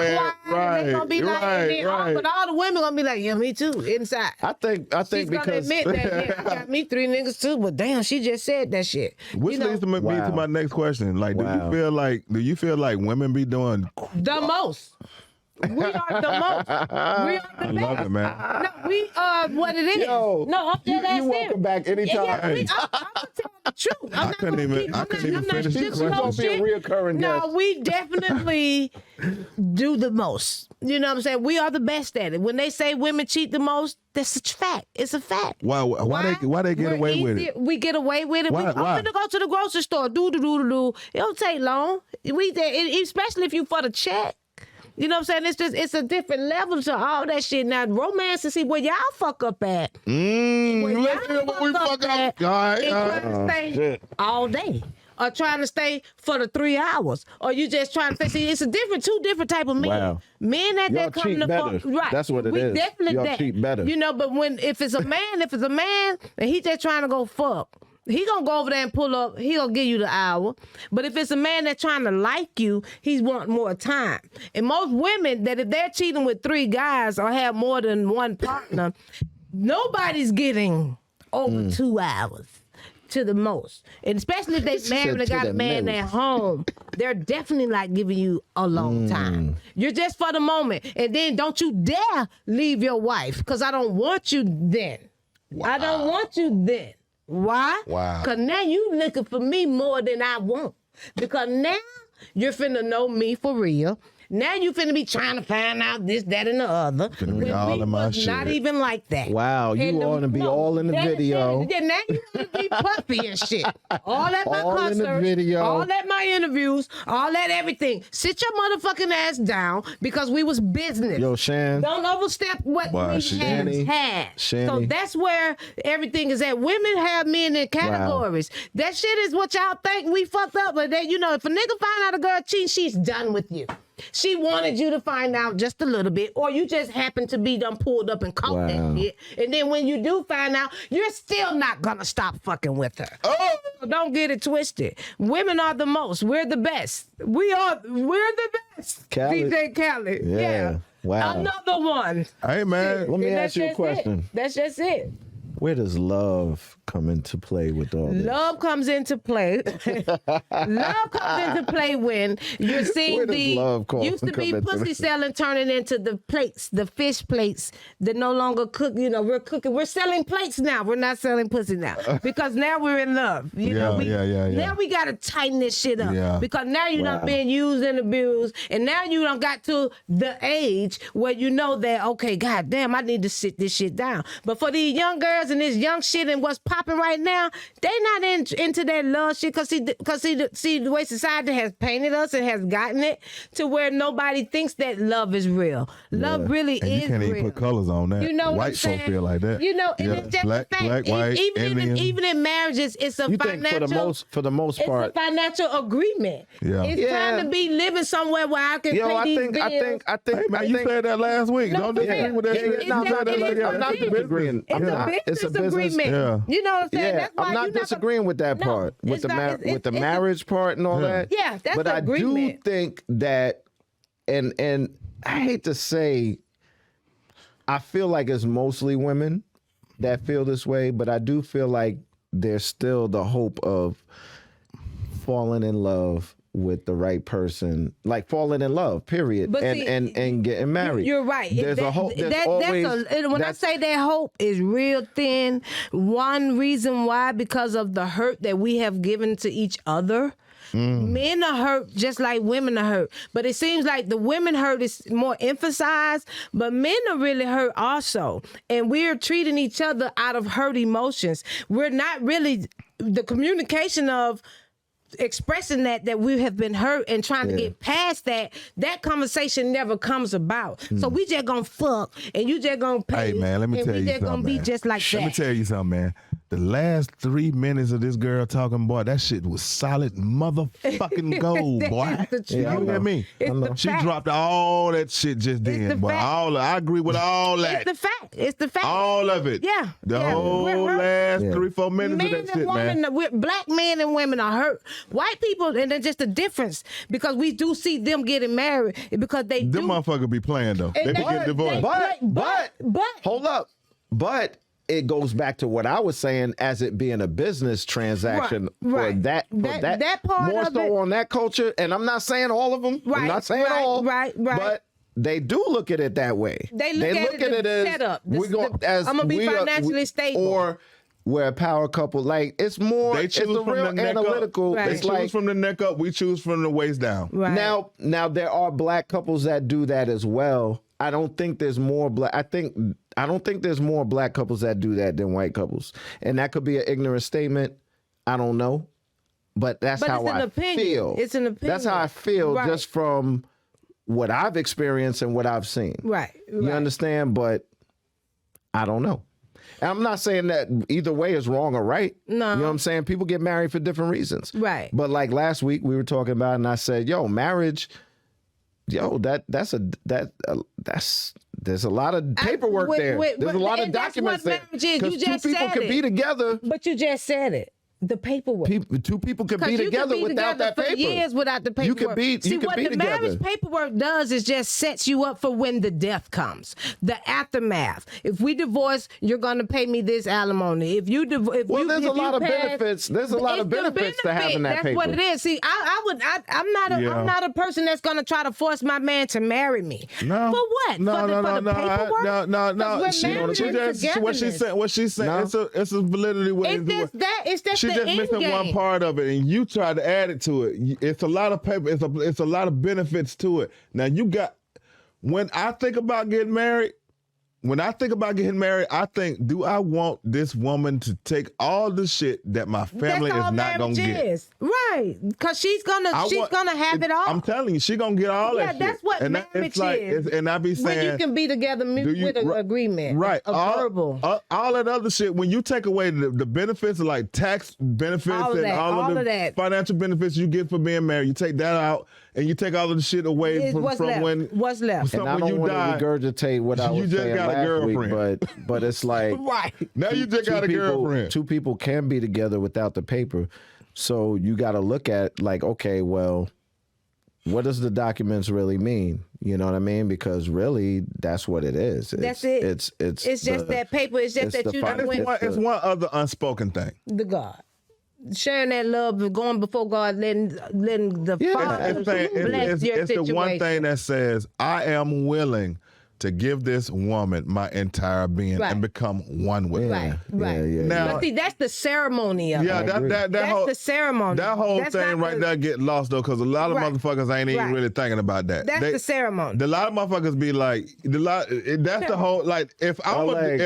[SPEAKER 3] Right,
[SPEAKER 2] gonna be right. But all the women gonna be like, yeah, me too, inside.
[SPEAKER 1] I think
[SPEAKER 2] She's
[SPEAKER 1] because
[SPEAKER 2] gonna admit that, I got me 3 niggas too, but damn, she just said that shit.
[SPEAKER 3] Which leads to me to my next question. Like, do you feel like women be doing
[SPEAKER 2] the most? We are the most. We are the best.
[SPEAKER 3] Love it, man.
[SPEAKER 2] No, we are what it is.
[SPEAKER 1] Yo,
[SPEAKER 2] no, I'm dead ass
[SPEAKER 1] you welcome back anytime.
[SPEAKER 2] I'm gonna tell the truth.
[SPEAKER 3] I couldn't even finish this
[SPEAKER 1] question. Gonna be a reoccurring guest.
[SPEAKER 2] No, we definitely do the most. You know what I'm saying? We are the best at it. When they say women cheat the most, that's a fact. It's a fact.
[SPEAKER 3] Why they get away with it?
[SPEAKER 2] We get away with it.
[SPEAKER 3] Why?
[SPEAKER 2] I'm gonna go to the grocery store. Do. It don't take long. Especially if you for the check. You know what I'm saying? It's a different level to all that shit. Now, romance and see where y'all fuck up at.
[SPEAKER 3] Let's hear what we fuck up.
[SPEAKER 2] Trying to stay all day. Or trying to stay for the 3 hours. Or you just trying to stay. See, it's two different type of men.
[SPEAKER 1] Wow.
[SPEAKER 2] Men that come to fuck. Right.
[SPEAKER 1] That's what it is.
[SPEAKER 2] We definitely
[SPEAKER 1] Y'all cheat better.
[SPEAKER 2] But if it's a man and he just trying to go fuck. He gonna go over there and pull up. He gonna give you the hour. But if it's a man that's trying to like you, he's want more time. And most women that if they're cheating with 3 guys or have more than one partner, nobody's getting over 2 hours to the most. And especially if they married and got a man at home, they're definitely like giving you a long time. You're just for the moment. And then don't you dare leave your wife because I don't want you then. Wow. I don't want you then. Why?
[SPEAKER 3] Wow.
[SPEAKER 2] Because now you looking for me more than I want. Because now you're finna know me for real. Now you finna be trying to find out this, that, and the other.
[SPEAKER 3] Finna be all in my shit.
[SPEAKER 2] Not even like that.
[SPEAKER 1] Wow, you want to be all in the video.
[SPEAKER 2] Yeah, now you want to be puffy and shit. All at my
[SPEAKER 1] All in the
[SPEAKER 2] concerts,
[SPEAKER 1] video.
[SPEAKER 2] all at my interviews, all at everything. Sit your motherfucking ass down because we was business.
[SPEAKER 1] Yo, Shan.
[SPEAKER 2] Don't overstep what we
[SPEAKER 1] Shanny.
[SPEAKER 2] had.
[SPEAKER 1] Shanny.
[SPEAKER 2] So that's where everything is at. Women have men in categories. Wow. That shit is what y'all think we fucked up. But that, you know, if a nigga find out a girl cheating, she's done with you. She wanted you to find out just a little bit, or you just happened to be done pulled up and caught that shit. And then when you do find out, you're still not gonna stop fucking with her. Oh, so don't get it twisted. Women are the most. We're the best. We're the best.
[SPEAKER 1] Khaled.
[SPEAKER 2] DJ Khaled.
[SPEAKER 1] Yeah. Wow.
[SPEAKER 2] Another one.
[SPEAKER 3] Hey, man.
[SPEAKER 1] Let me ask you a question.
[SPEAKER 2] That's just it.
[SPEAKER 1] Where does love come into play with all this?
[SPEAKER 2] Love comes into play. Love comes into play when you're seeing
[SPEAKER 1] Where does love
[SPEAKER 2] used to be
[SPEAKER 1] come into
[SPEAKER 2] pussy
[SPEAKER 1] play?
[SPEAKER 2] selling, turning into the plates, the fish plates that no longer cook. You know, we're cooking. We're selling plates now. We're not selling pussy now because now we're in love. You know, Now we got to tighten this shit up because now you're not being used and abused, and now you done got to the age where you know that, okay, goddamn, I need to sit this shit down. But for these young girls and this young shit and what's popping right now, they not into that love shit because see the way society has painted us and has gotten it to where nobody thinks that love is real. Love really
[SPEAKER 3] and
[SPEAKER 2] is
[SPEAKER 3] you can't
[SPEAKER 2] real.
[SPEAKER 3] even put colors on that.
[SPEAKER 2] You know what I'm
[SPEAKER 3] White
[SPEAKER 2] saying?
[SPEAKER 3] folk feel like that.
[SPEAKER 2] You know, and it's just
[SPEAKER 3] black,
[SPEAKER 2] a fact.
[SPEAKER 3] black, white,
[SPEAKER 2] even in marriages, it's a
[SPEAKER 1] You
[SPEAKER 2] financial.
[SPEAKER 1] think for the most part,
[SPEAKER 2] it's a financial agreement.
[SPEAKER 3] Yeah.
[SPEAKER 2] It's trying to be living somewhere where I can pay these bills.
[SPEAKER 1] I think.
[SPEAKER 3] Hey, man, you said that last week.
[SPEAKER 2] No,
[SPEAKER 3] Don't disagree with that shit.
[SPEAKER 1] No,
[SPEAKER 3] You said that like that.
[SPEAKER 1] I'm not
[SPEAKER 3] That's a business.
[SPEAKER 1] disagreeing.
[SPEAKER 2] It's a business
[SPEAKER 1] It's a business.
[SPEAKER 2] agreement.
[SPEAKER 3] Yeah.
[SPEAKER 2] You know what I'm saying?
[SPEAKER 1] Yeah,
[SPEAKER 2] That's why
[SPEAKER 1] I'm not disagreeing with that part, with the marriage part and all that.
[SPEAKER 2] Yeah, that's
[SPEAKER 1] but
[SPEAKER 2] the
[SPEAKER 1] I
[SPEAKER 2] agreement.
[SPEAKER 1] do think that, and I hate to say, I feel like it's mostly women that feel this way, but I do feel like there's still the hope of falling in love with the right person, like falling in love, period,
[SPEAKER 2] But
[SPEAKER 1] and getting married.
[SPEAKER 2] You're right.
[SPEAKER 1] There's a hope.
[SPEAKER 2] When I say that hope is real thin, one reason why, because of the hurt that we have given to each other. Men are hurt just like women are hurt. But it seems like the women hurt is more emphasized, but men are really hurt also. And we're treating each other out of hurt emotions. We're not really, the communication of expressing that we have been hurt and trying to get past that conversation never comes about. So we just gonna fuck and you just gonna pay.
[SPEAKER 3] Hey, man, let me tell you something,
[SPEAKER 2] we just gonna be
[SPEAKER 3] man.
[SPEAKER 2] just like that.
[SPEAKER 3] Let me tell you something, man. The last 3 minutes of this girl talking, boy, that shit was solid motherfucking gold, boy.
[SPEAKER 2] That's the truth.
[SPEAKER 3] You hear me?
[SPEAKER 2] It's the
[SPEAKER 3] She
[SPEAKER 2] fact.
[SPEAKER 3] dropped all that shit just then,
[SPEAKER 2] the
[SPEAKER 3] boy.
[SPEAKER 2] fact.
[SPEAKER 3] I agree with all that.
[SPEAKER 2] It's the fact. It's the fact.
[SPEAKER 3] All of it.
[SPEAKER 2] Yeah.
[SPEAKER 3] The
[SPEAKER 2] Yeah.
[SPEAKER 3] whole
[SPEAKER 2] We're hurt.
[SPEAKER 3] last 3-4 minutes
[SPEAKER 2] Men
[SPEAKER 3] of that shit,
[SPEAKER 2] and women,
[SPEAKER 3] man.
[SPEAKER 2] black men and women are hurt. White people, and there's just a difference because we do see them getting married because they
[SPEAKER 3] Them
[SPEAKER 2] do.
[SPEAKER 3] motherfuckers be playing, though. They be getting divorced.
[SPEAKER 1] But
[SPEAKER 2] hold
[SPEAKER 1] up. But it goes back to what I was saying as it being a business transaction
[SPEAKER 2] Right.
[SPEAKER 1] for that
[SPEAKER 2] part
[SPEAKER 1] more
[SPEAKER 2] of
[SPEAKER 1] so
[SPEAKER 2] it.
[SPEAKER 1] on that culture. And I'm not saying all of them. I'm
[SPEAKER 2] Right,
[SPEAKER 1] not saying
[SPEAKER 2] right,
[SPEAKER 1] all.
[SPEAKER 2] right.
[SPEAKER 1] But they do look at it that way.
[SPEAKER 2] They look at it as setup. I'm gonna be financially stable.
[SPEAKER 1] Or we're a power couple. Like it's more.
[SPEAKER 3] They
[SPEAKER 1] It's
[SPEAKER 3] choose
[SPEAKER 1] the
[SPEAKER 3] from
[SPEAKER 1] real
[SPEAKER 3] the neck
[SPEAKER 1] analytical.
[SPEAKER 3] up.
[SPEAKER 2] Right.
[SPEAKER 3] They
[SPEAKER 1] It's
[SPEAKER 3] choose
[SPEAKER 1] like
[SPEAKER 3] from the neck up. We choose from the waist down.
[SPEAKER 2] Right.
[SPEAKER 1] now there are black couples that do that as well. I don't think there's more black. I don't think there's more black couples that do that than white couples, and that could be an ignorant statement. I don't know, but that's how I feel.
[SPEAKER 2] It's an opinion.
[SPEAKER 1] That's how I feel,
[SPEAKER 2] Right.
[SPEAKER 1] just from what I've experienced and what I've seen.
[SPEAKER 2] Right.
[SPEAKER 1] You understand? But I don't know. And I'm not saying that either way is wrong or right.
[SPEAKER 2] No.
[SPEAKER 1] You know what I'm saying? People get married for different reasons.
[SPEAKER 2] Right.
[SPEAKER 1] But like last week we were talking about, and I said, "Yo, marriage." Yo, there's a lot of paperwork there. There's a lot of documents there.
[SPEAKER 2] Because
[SPEAKER 1] two people could be together.
[SPEAKER 2] But you just said it. The paperwork.
[SPEAKER 1] Two people could be together without that paper.
[SPEAKER 2] For years without the paperwork.
[SPEAKER 1] You could be.
[SPEAKER 2] See,
[SPEAKER 1] You could
[SPEAKER 2] what
[SPEAKER 1] be
[SPEAKER 2] the marriage
[SPEAKER 1] together.
[SPEAKER 2] paperwork does is just sets you up for when the death comes, the aftermath. If we divorce, you're going to pay me this alimony. If you divorce,
[SPEAKER 1] There's a lot of benefits. There's a lot of benefits to having that paper.
[SPEAKER 2] That's what it is. See, I'm not a person that's going to try to force my man to marry me.
[SPEAKER 3] No.
[SPEAKER 2] For what?
[SPEAKER 3] No,
[SPEAKER 2] for the paperwork?
[SPEAKER 3] No.
[SPEAKER 2] What she
[SPEAKER 3] said. It's a validity with
[SPEAKER 2] It's just that
[SPEAKER 3] just missing one part of it, and you tried to add it to it. It's a lot of paper. It's a lot of benefits to it. Now you got. When I think about getting married, I think, do I want this woman to take all the shit that my family is not gonna get?
[SPEAKER 2] Right, because she's gonna have it all.
[SPEAKER 3] I'm telling you, she's gonna get all that shit.
[SPEAKER 2] Yeah, that's what marriage is.
[SPEAKER 3] And I be saying,
[SPEAKER 2] when you can be together with an agreement,
[SPEAKER 3] right?
[SPEAKER 2] Verbal.
[SPEAKER 3] All that other shit. When you take away the benefits, like tax benefits all of the financial benefits you get for being married, you take that out, and you take all of the shit away from when
[SPEAKER 2] what's left.
[SPEAKER 1] And I don't want to regurgitate what I was saying last week, but it's like
[SPEAKER 3] right now you just got a girlfriend.
[SPEAKER 1] Two people can be together without the paper, so you got to look at like, okay, well, what does the documents really mean? You know what I mean? Because really, that's what it is.
[SPEAKER 2] That's it.
[SPEAKER 1] It's
[SPEAKER 2] just that paper. It's just that you
[SPEAKER 3] it's one other unspoken thing.
[SPEAKER 2] The God. Sharing that love, going before God, letting the Father bless your situation.
[SPEAKER 3] It's the one thing that says, I am willing to give this woman my entire being and become one with her.
[SPEAKER 2] Right. Now, but see, that's the ceremony of it. That's the ceremony.
[SPEAKER 3] That whole thing right there get lost though, because a lot of motherfuckers ain't even really thinking about that.
[SPEAKER 2] That's the ceremony.
[SPEAKER 3] A lot of motherfuckers be like, that's the whole, like, if I'm gonna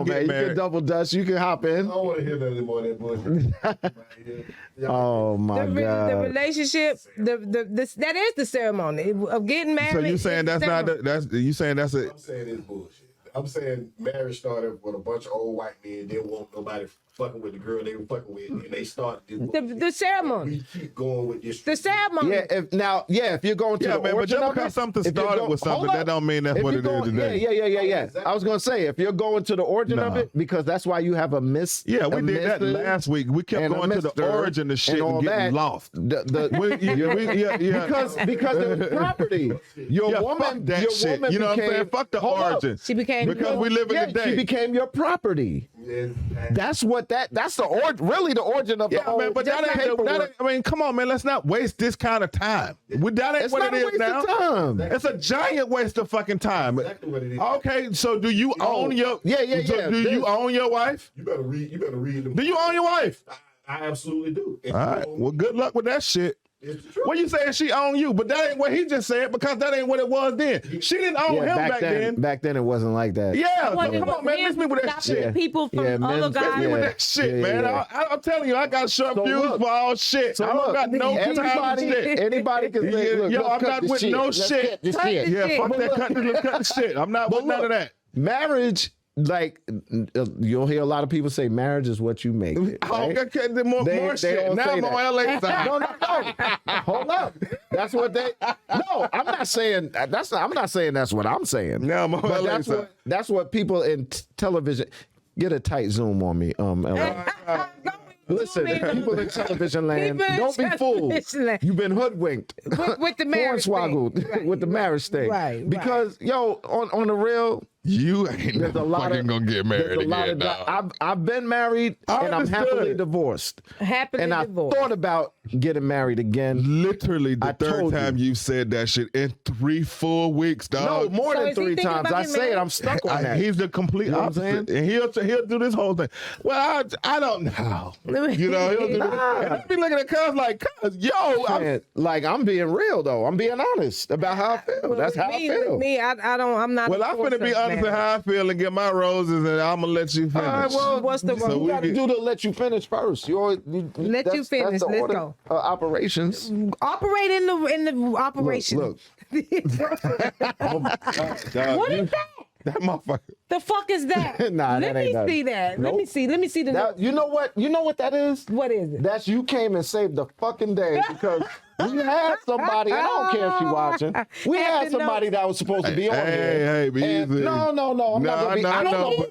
[SPEAKER 3] get married.
[SPEAKER 1] You can double dutch, you can hop in.
[SPEAKER 4] I don't want to hear nothing more of that bullshit.
[SPEAKER 1] Oh my God.
[SPEAKER 2] The relationship, that is the ceremony of getting married.
[SPEAKER 3] So you saying that's not, you saying that's it?
[SPEAKER 4] I'm saying it's bullshit. I'm saying marriage started with a bunch of old white men. They didn't want nobody fucking with the girl they were fucking with, and they started
[SPEAKER 2] the ceremony.
[SPEAKER 4] We keep going with this.
[SPEAKER 2] The ceremony.
[SPEAKER 1] Yeah, if you're going to the
[SPEAKER 3] man,
[SPEAKER 1] origin
[SPEAKER 3] but just
[SPEAKER 1] of
[SPEAKER 3] because
[SPEAKER 1] it,
[SPEAKER 3] something started with something, that don't mean that's what it is today.
[SPEAKER 1] Yeah. I was gonna say, if you're going to the origin of it, because that's why you have a miss.
[SPEAKER 3] Yeah, we did that last week. We kept going to the origin of shit and getting lost.
[SPEAKER 1] Because there was property. Your woman,
[SPEAKER 3] you know what I'm saying? Fuck the origin.
[SPEAKER 2] She became
[SPEAKER 3] because we live in the day.
[SPEAKER 1] She became your property. That's what that's the really the origin of the whole.
[SPEAKER 3] Man, but that ain't, I mean, come on, man. Let's not waste this kind of time. That ain't what it is now. It's a giant waste of fucking time.
[SPEAKER 4] Exactly what it is.
[SPEAKER 3] Okay, so do you own your? So do you own your wife?
[SPEAKER 4] You better read.
[SPEAKER 3] Do you own your wife?
[SPEAKER 4] I absolutely do.
[SPEAKER 3] All right. Well, good luck with that shit. What you saying she owned you, but that ain't what he just said, because that ain't what it was then. She didn't own him back then.
[SPEAKER 1] Back then it wasn't like that.
[SPEAKER 3] Yeah, so come on, man, miss me with that shit.
[SPEAKER 2] People from other guys.
[SPEAKER 3] Miss me with that shit, man. I'm telling you, I got a short fuse for all shit. I don't got no time for shit.
[SPEAKER 1] Anybody can say, look,
[SPEAKER 3] yo, I'm not with no shit. Yeah, fuck that, cut the shit. I'm not with none of that.
[SPEAKER 1] Marriage, like, you'll hear a lot of people say marriage is what you make it. Right?
[SPEAKER 3] Okay, more shit. Now I'm on LA side.
[SPEAKER 1] No. Hold up. That's what they. No, I'm not saying that's. I'm not saying that's what I'm saying.
[SPEAKER 3] Now I'm on LA side.
[SPEAKER 1] That's what people in television. Get a tight zoom on me, LA. Listen, people in television land, don't be fooled. You've been hoodwinked.
[SPEAKER 2] With the marriage
[SPEAKER 1] thing. With the marriage thing.
[SPEAKER 2] Right.
[SPEAKER 1] Because, yo, on the real,
[SPEAKER 3] you ain't fucking gonna get married again now.
[SPEAKER 1] I've been married and I'm happily divorced. And I thought about getting married again.
[SPEAKER 3] Literally the third time you said that shit in 3 full weeks, dog.
[SPEAKER 1] No, more than 3 times. I say it, I'm stuck on that.
[SPEAKER 3] He's the complete opposite. And he'll do this whole thing. Well, I don't know. You know, he'll do this. And I'll be looking at cuz like,
[SPEAKER 1] I'm being real though. I'm being honest about how I feel. That's how I feel.
[SPEAKER 2] I'm not.
[SPEAKER 3] Well, I'm gonna be honest with how I feel and get my roses, and I'm gonna let you finish.
[SPEAKER 1] All right, well,
[SPEAKER 2] what's the
[SPEAKER 1] you got to do to let you finish first.
[SPEAKER 2] Let you finish. Let's go.
[SPEAKER 1] Operations.
[SPEAKER 2] Operate in the operation.
[SPEAKER 1] Look.
[SPEAKER 3] Oh my God,
[SPEAKER 2] what is that?
[SPEAKER 3] That motherfucker.
[SPEAKER 2] The fuck is that?
[SPEAKER 1] Nah, that ain't
[SPEAKER 2] Let me see that. Nope. Let me see the.
[SPEAKER 1] That, you know what? You know what that is?
[SPEAKER 2] What is it?
[SPEAKER 1] That's you came and saved the fucking day because we had somebody. I don't care if she's watching. We had somebody that was supposed to be on here.
[SPEAKER 3] Hey, be easy.
[SPEAKER 1] No. I'm not gonna be. I don't know.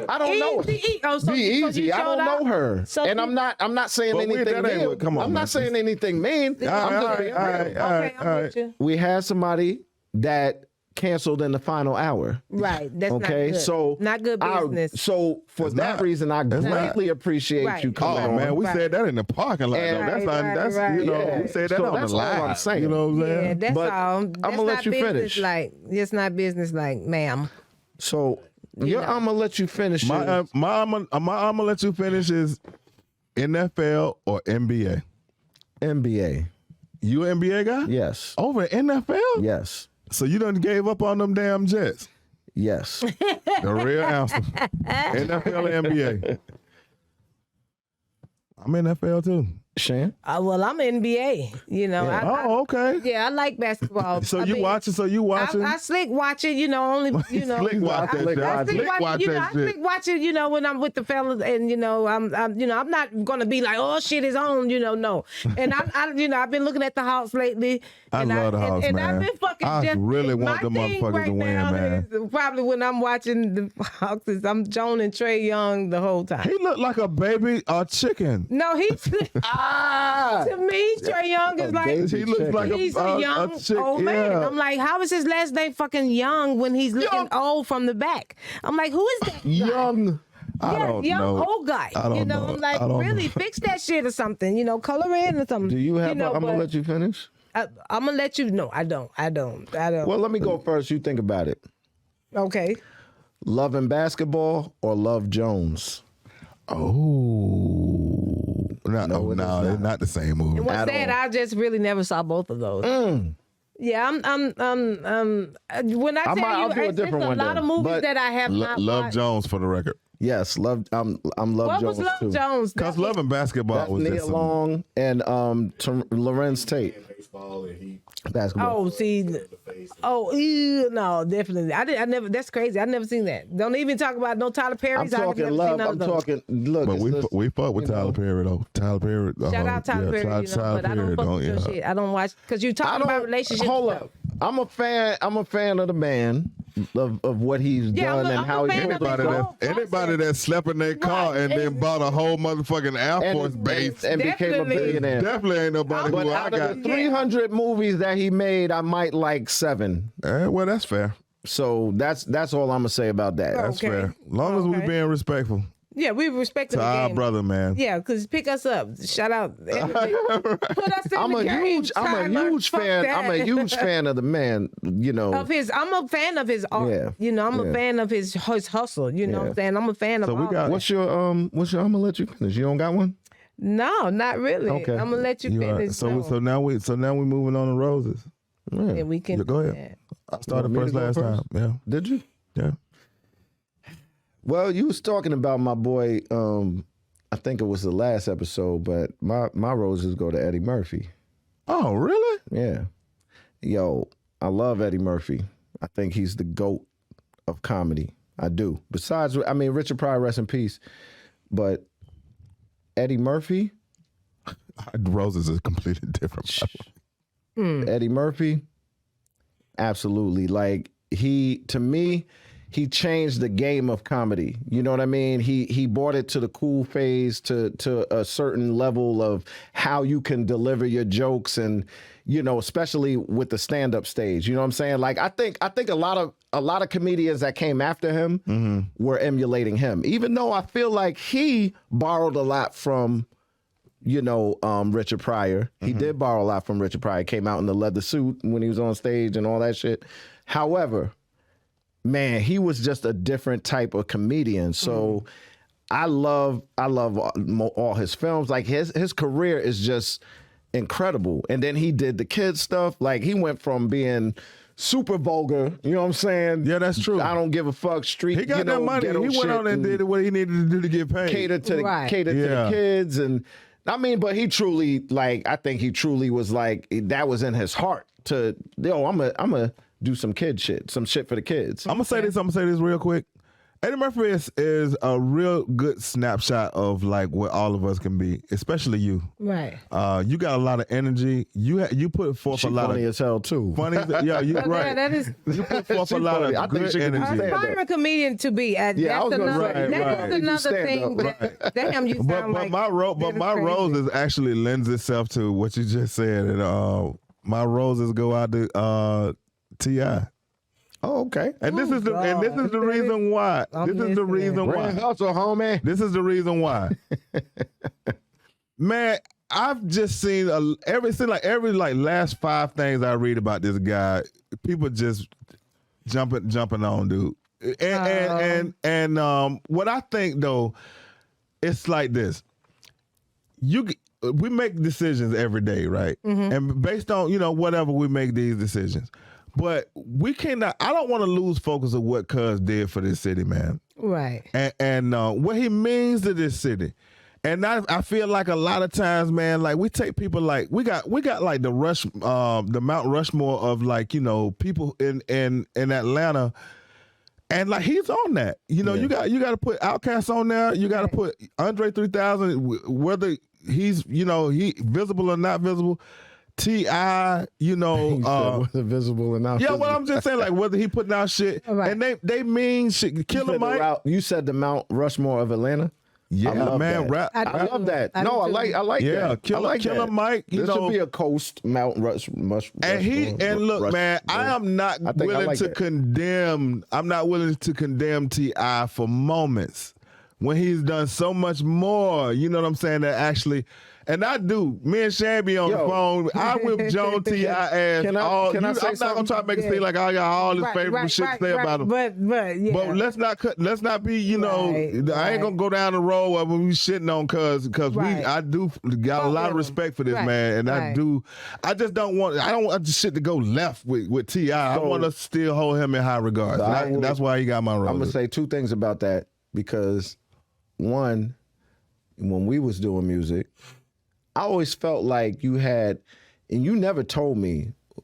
[SPEAKER 1] I don't know her. Be easy. I don't know her, and I'm not saying anything mean.
[SPEAKER 3] Come on,
[SPEAKER 1] I'm not saying anything mean. I'm just being real.
[SPEAKER 2] Okay, I'm with you.
[SPEAKER 1] We had somebody that canceled in the final hour.
[SPEAKER 2] Right. That's not good.
[SPEAKER 1] So
[SPEAKER 2] not good business.
[SPEAKER 1] So for that reason, I greatly appreciate you coming on.
[SPEAKER 3] Oh man, we said that in the parking lot. That's you know, we said that on the live.
[SPEAKER 1] All I'm saying.
[SPEAKER 3] You know what I'm saying?
[SPEAKER 2] Yeah, that's all.
[SPEAKER 1] I'm gonna let you finish.
[SPEAKER 2] It's not business like, ma'am.
[SPEAKER 1] So I'm gonna let you finish.
[SPEAKER 3] My I'm gonna let you finish is NFL or NBA?
[SPEAKER 1] NBA.
[SPEAKER 3] You an NBA guy?
[SPEAKER 1] Yes.
[SPEAKER 3] Over NFL?
[SPEAKER 1] Yes.
[SPEAKER 3] So you done gave up on them damn Jets?
[SPEAKER 1] Yes.
[SPEAKER 3] The real answer. NFL or NBA? I'm NFL too.
[SPEAKER 1] Shan?
[SPEAKER 2] Well, I'm NBA. You know.
[SPEAKER 1] Yeah.
[SPEAKER 3] Okay.
[SPEAKER 2] Yeah, I like basketball.
[SPEAKER 3] So you watching?
[SPEAKER 2] I slick watch it. You know, only you know.
[SPEAKER 3] Slick watch that shit.
[SPEAKER 2] I
[SPEAKER 3] Slick watch
[SPEAKER 2] you know,
[SPEAKER 3] that
[SPEAKER 2] I slick watch it. You know, when I'm with the fellas, and you know, I'm not gonna be like, oh shit is on. You know, no. And I've been looking at the Hawks lately.
[SPEAKER 3] I love the Hawks,
[SPEAKER 2] and
[SPEAKER 3] man.
[SPEAKER 2] I've been fucking.
[SPEAKER 3] I really want the motherfuckers to win, man.
[SPEAKER 2] Probably when I'm watching the Hawks, I'm Joan and Trey Young the whole time.
[SPEAKER 3] He looked like a baby chicken.
[SPEAKER 2] No, he's to me, Trey Young is like
[SPEAKER 3] He looks like
[SPEAKER 2] he's a young old man.
[SPEAKER 3] Yeah.
[SPEAKER 2] I'm like, how is his last name fucking Young when he's looking old from the back? I'm like, who is that guy?
[SPEAKER 1] Young.
[SPEAKER 3] I don't
[SPEAKER 2] young
[SPEAKER 3] know.
[SPEAKER 2] old guy.
[SPEAKER 3] I don't
[SPEAKER 2] you know,
[SPEAKER 3] know.
[SPEAKER 2] I'm like,
[SPEAKER 3] I don't
[SPEAKER 2] really
[SPEAKER 3] know.
[SPEAKER 2] fix that shit or something. You know, color in or something.
[SPEAKER 1] Do you have?
[SPEAKER 2] know,
[SPEAKER 1] I'm gonna
[SPEAKER 2] but
[SPEAKER 1] let you finish.
[SPEAKER 2] I'm gonna let you. No, I don't.
[SPEAKER 1] Well, let me go first. You think about it.
[SPEAKER 2] Okay.
[SPEAKER 1] Loving basketball or Love Jones?
[SPEAKER 3] Oh. No, it's not the same movie.
[SPEAKER 2] And what's that? I just really never saw both of those. Yeah, when I tell
[SPEAKER 1] I'll do a
[SPEAKER 2] there's
[SPEAKER 1] different
[SPEAKER 2] a
[SPEAKER 1] one
[SPEAKER 2] lot
[SPEAKER 1] then.
[SPEAKER 2] of movies
[SPEAKER 1] But
[SPEAKER 2] that I have not
[SPEAKER 3] Love
[SPEAKER 2] watched.
[SPEAKER 3] Jones for the record.
[SPEAKER 1] Yes, Love. I'm Love
[SPEAKER 2] What
[SPEAKER 1] Jones
[SPEAKER 2] was Love
[SPEAKER 1] too.
[SPEAKER 2] Jones?
[SPEAKER 3] Because loving basketball
[SPEAKER 1] That's
[SPEAKER 3] was
[SPEAKER 1] Nia
[SPEAKER 3] just
[SPEAKER 1] Long and Lorenz Tate.
[SPEAKER 4] Baseball and he
[SPEAKER 1] Basketball.
[SPEAKER 2] Oh, see.
[SPEAKER 4] in the face.
[SPEAKER 2] Oh, ew, no, definitely. I never. That's crazy. I never seen that. Don't even talk about no Tyler
[SPEAKER 1] I'm
[SPEAKER 2] Perry's. I've
[SPEAKER 1] talking
[SPEAKER 2] never
[SPEAKER 1] love.
[SPEAKER 2] seen none
[SPEAKER 1] I'm
[SPEAKER 2] of those.
[SPEAKER 1] talking. Look,
[SPEAKER 3] But
[SPEAKER 1] it's
[SPEAKER 3] we fuck with Tyler Perry though. Tyler Perry.
[SPEAKER 2] Shout out Tyler Perry, but I don't fuck with your shit. I don't watch because you
[SPEAKER 1] I
[SPEAKER 2] talking
[SPEAKER 1] don't.
[SPEAKER 2] about relationships.
[SPEAKER 1] Hold
[SPEAKER 2] stuff.
[SPEAKER 1] up. I'm a fan of the man of what he's done and
[SPEAKER 2] I'm
[SPEAKER 1] how
[SPEAKER 2] a
[SPEAKER 1] he
[SPEAKER 2] fan of
[SPEAKER 3] Anybody
[SPEAKER 2] his
[SPEAKER 3] that
[SPEAKER 2] whole
[SPEAKER 3] anybody that slept in their car and then bought a whole motherfucking Air Force base
[SPEAKER 1] and became a
[SPEAKER 2] Definitely.
[SPEAKER 1] billionaire.
[SPEAKER 3] definitely ain't nobody
[SPEAKER 1] But
[SPEAKER 3] who I
[SPEAKER 1] out
[SPEAKER 3] got.
[SPEAKER 1] of the 300 movies that he made, I might like 7.
[SPEAKER 3] Well, that's fair.
[SPEAKER 1] So that's all I'm gonna say about that.
[SPEAKER 3] That's
[SPEAKER 2] Okay.
[SPEAKER 3] fair. Long as we
[SPEAKER 2] Okay.
[SPEAKER 3] being respectful
[SPEAKER 2] Yeah, we respect
[SPEAKER 3] to
[SPEAKER 2] the
[SPEAKER 3] our
[SPEAKER 2] game.
[SPEAKER 3] brother, man.
[SPEAKER 2] Yeah, because pick us up. Shout out. Put us in
[SPEAKER 1] I'm
[SPEAKER 2] the
[SPEAKER 1] a
[SPEAKER 2] game,
[SPEAKER 1] huge
[SPEAKER 2] Tyler. Fuck
[SPEAKER 1] fan. I'm a
[SPEAKER 2] that.
[SPEAKER 1] huge fan of the man. You know,
[SPEAKER 2] of his. I'm a fan of his art.
[SPEAKER 1] Yeah.
[SPEAKER 2] You know, I'm
[SPEAKER 1] Yeah.
[SPEAKER 2] a fan of his hustle. You know what I'm saying? I'm a fan of
[SPEAKER 3] So we
[SPEAKER 2] all
[SPEAKER 3] got-
[SPEAKER 2] that.
[SPEAKER 1] what's your I'm gonna let you finish. You don't got one?
[SPEAKER 2] No, not really.
[SPEAKER 1] Okay.
[SPEAKER 2] I'm gonna let you
[SPEAKER 3] You are-
[SPEAKER 2] finish.
[SPEAKER 3] so
[SPEAKER 2] no.
[SPEAKER 3] now we moving on to roses.
[SPEAKER 1] Yeah.
[SPEAKER 2] and we can
[SPEAKER 3] Yeah, go
[SPEAKER 2] do
[SPEAKER 3] ahead. I started
[SPEAKER 1] me to
[SPEAKER 3] first
[SPEAKER 1] go
[SPEAKER 3] last
[SPEAKER 1] first?
[SPEAKER 3] time. Yeah,
[SPEAKER 1] Did you?
[SPEAKER 3] yeah.
[SPEAKER 1] Well, you was talking about my boy. I think it was the last episode, but my roses go to Eddie Murphy.
[SPEAKER 3] Oh, really?
[SPEAKER 1] Yeah, yo, I love Eddie Murphy. I think he's the GOAT of comedy. I do. Besides, I mean, Richard Pryor, rest in peace. But Eddie Murphy,
[SPEAKER 3] Roses is completely different.
[SPEAKER 1] Eddie Murphy, absolutely. Like to me, he changed the game of comedy. You know what I mean? He brought it to the cool phase, to a certain level of how you can deliver your jokes, and you know, especially with the stand-up stage. You know what I'm saying? Like I think a lot of comedians that came after him were emulating him. Even though I feel like he borrowed a lot from, you know, Richard Pryor. He did borrow a lot from Richard Pryor. Came out in the leather suit when he was on stage and all that shit. However, man, he was just a different type of comedian. So I love all his films. Like his career is just incredible. And then he did the kids stuff. Like he went from being super vulgar, you know what I'm saying?
[SPEAKER 3] Yeah, that's true.
[SPEAKER 1] I don't give a fuck. Street.
[SPEAKER 3] He got
[SPEAKER 1] you know,
[SPEAKER 3] that money.
[SPEAKER 1] ghetto
[SPEAKER 3] He went
[SPEAKER 1] shit
[SPEAKER 3] on and did what he needed to do to get paid.
[SPEAKER 1] cater to
[SPEAKER 2] Right.
[SPEAKER 1] to the kids, and I mean, but he truly, like, I think he truly was like, that was in his heart to, yo, I'm a do some kid shit, some shit for the kids.
[SPEAKER 3] I'm gonna say this real quick. Eddie Murphy is a real good snapshot of like what all of us can be, especially you.
[SPEAKER 2] Right.
[SPEAKER 3] You got a lot of energy. You put forth
[SPEAKER 1] She
[SPEAKER 3] a lot
[SPEAKER 1] funny
[SPEAKER 3] of
[SPEAKER 1] as hell too.
[SPEAKER 3] funny. Yeah, you
[SPEAKER 2] Yeah,
[SPEAKER 3] right.
[SPEAKER 2] that is.
[SPEAKER 3] You put forth a
[SPEAKER 1] She
[SPEAKER 3] lot
[SPEAKER 1] funny. I
[SPEAKER 3] of
[SPEAKER 1] think
[SPEAKER 3] good
[SPEAKER 1] she can
[SPEAKER 3] energy.
[SPEAKER 1] stand up.
[SPEAKER 2] Aspire a comedian to be.
[SPEAKER 1] Yeah, I
[SPEAKER 2] That's
[SPEAKER 1] was gonna
[SPEAKER 2] another.
[SPEAKER 1] say,
[SPEAKER 2] That
[SPEAKER 3] right.
[SPEAKER 2] is another
[SPEAKER 1] Stand
[SPEAKER 2] thing.
[SPEAKER 1] up,
[SPEAKER 2] That, damn, you
[SPEAKER 3] But
[SPEAKER 2] sound like.
[SPEAKER 3] my roses actually lends itself to what you just said, and my roses go out to T.I.
[SPEAKER 1] Oh, okay.
[SPEAKER 3] And this is the reason why.
[SPEAKER 2] I'm
[SPEAKER 3] This is the
[SPEAKER 2] listening.
[SPEAKER 3] reason
[SPEAKER 1] Grand
[SPEAKER 3] why.
[SPEAKER 1] hustle, homie.
[SPEAKER 3] This is the reason why. Man, I've just seen every last 5 things I read about this guy, people just jumping on, dude. And what I think though, it's like this. we make decisions every day, right? And based on, whatever, we make these decisions. But we cannot, I don't want to lose focus of what Cuz did for this city, man.
[SPEAKER 2] Right.
[SPEAKER 3] And what he means to this city. And I feel like a lot of times, man, like we take people like, we got like the Mount Rushmore of like, people in Atlanta. And like he's on that. You got to put Outkast on there. You got to put Andre 3000, whether he's, he visible or not visible. T.I.,
[SPEAKER 1] whether visible or not.
[SPEAKER 3] Yeah, well, I'm just saying, like, whether he putting out shit,
[SPEAKER 2] right.
[SPEAKER 3] and they mean shit. Killer Mike.
[SPEAKER 1] You said the Mount Rushmore of Atlanta.
[SPEAKER 3] Yeah, man, rap.
[SPEAKER 1] I love that. I like
[SPEAKER 3] yeah,
[SPEAKER 1] that.
[SPEAKER 3] Killer Mike.
[SPEAKER 1] This should be a coast Mount Rushmore.
[SPEAKER 3] And look, man, I am not willing to condemn. I'm not willing to condemn T.I. for moments when he's done so much more. You know what I'm saying? That actually. And I do. Me and Shan on the phone. I whip Joan T.I. ass all. I'm not gonna try to make it seem like I got all this favorite shit to say about him.
[SPEAKER 2] But yeah.
[SPEAKER 3] But let's not be. I ain't gonna go down the road where we shitting on Cuz I do got a lot of respect for this man, and I just don't want. I don't want this shit to go left with T.I. I want to still hold him in high regard. So that's why he got my role.
[SPEAKER 1] I'm gonna say two things about that because one, when we was doing music, I always felt like you had, and you never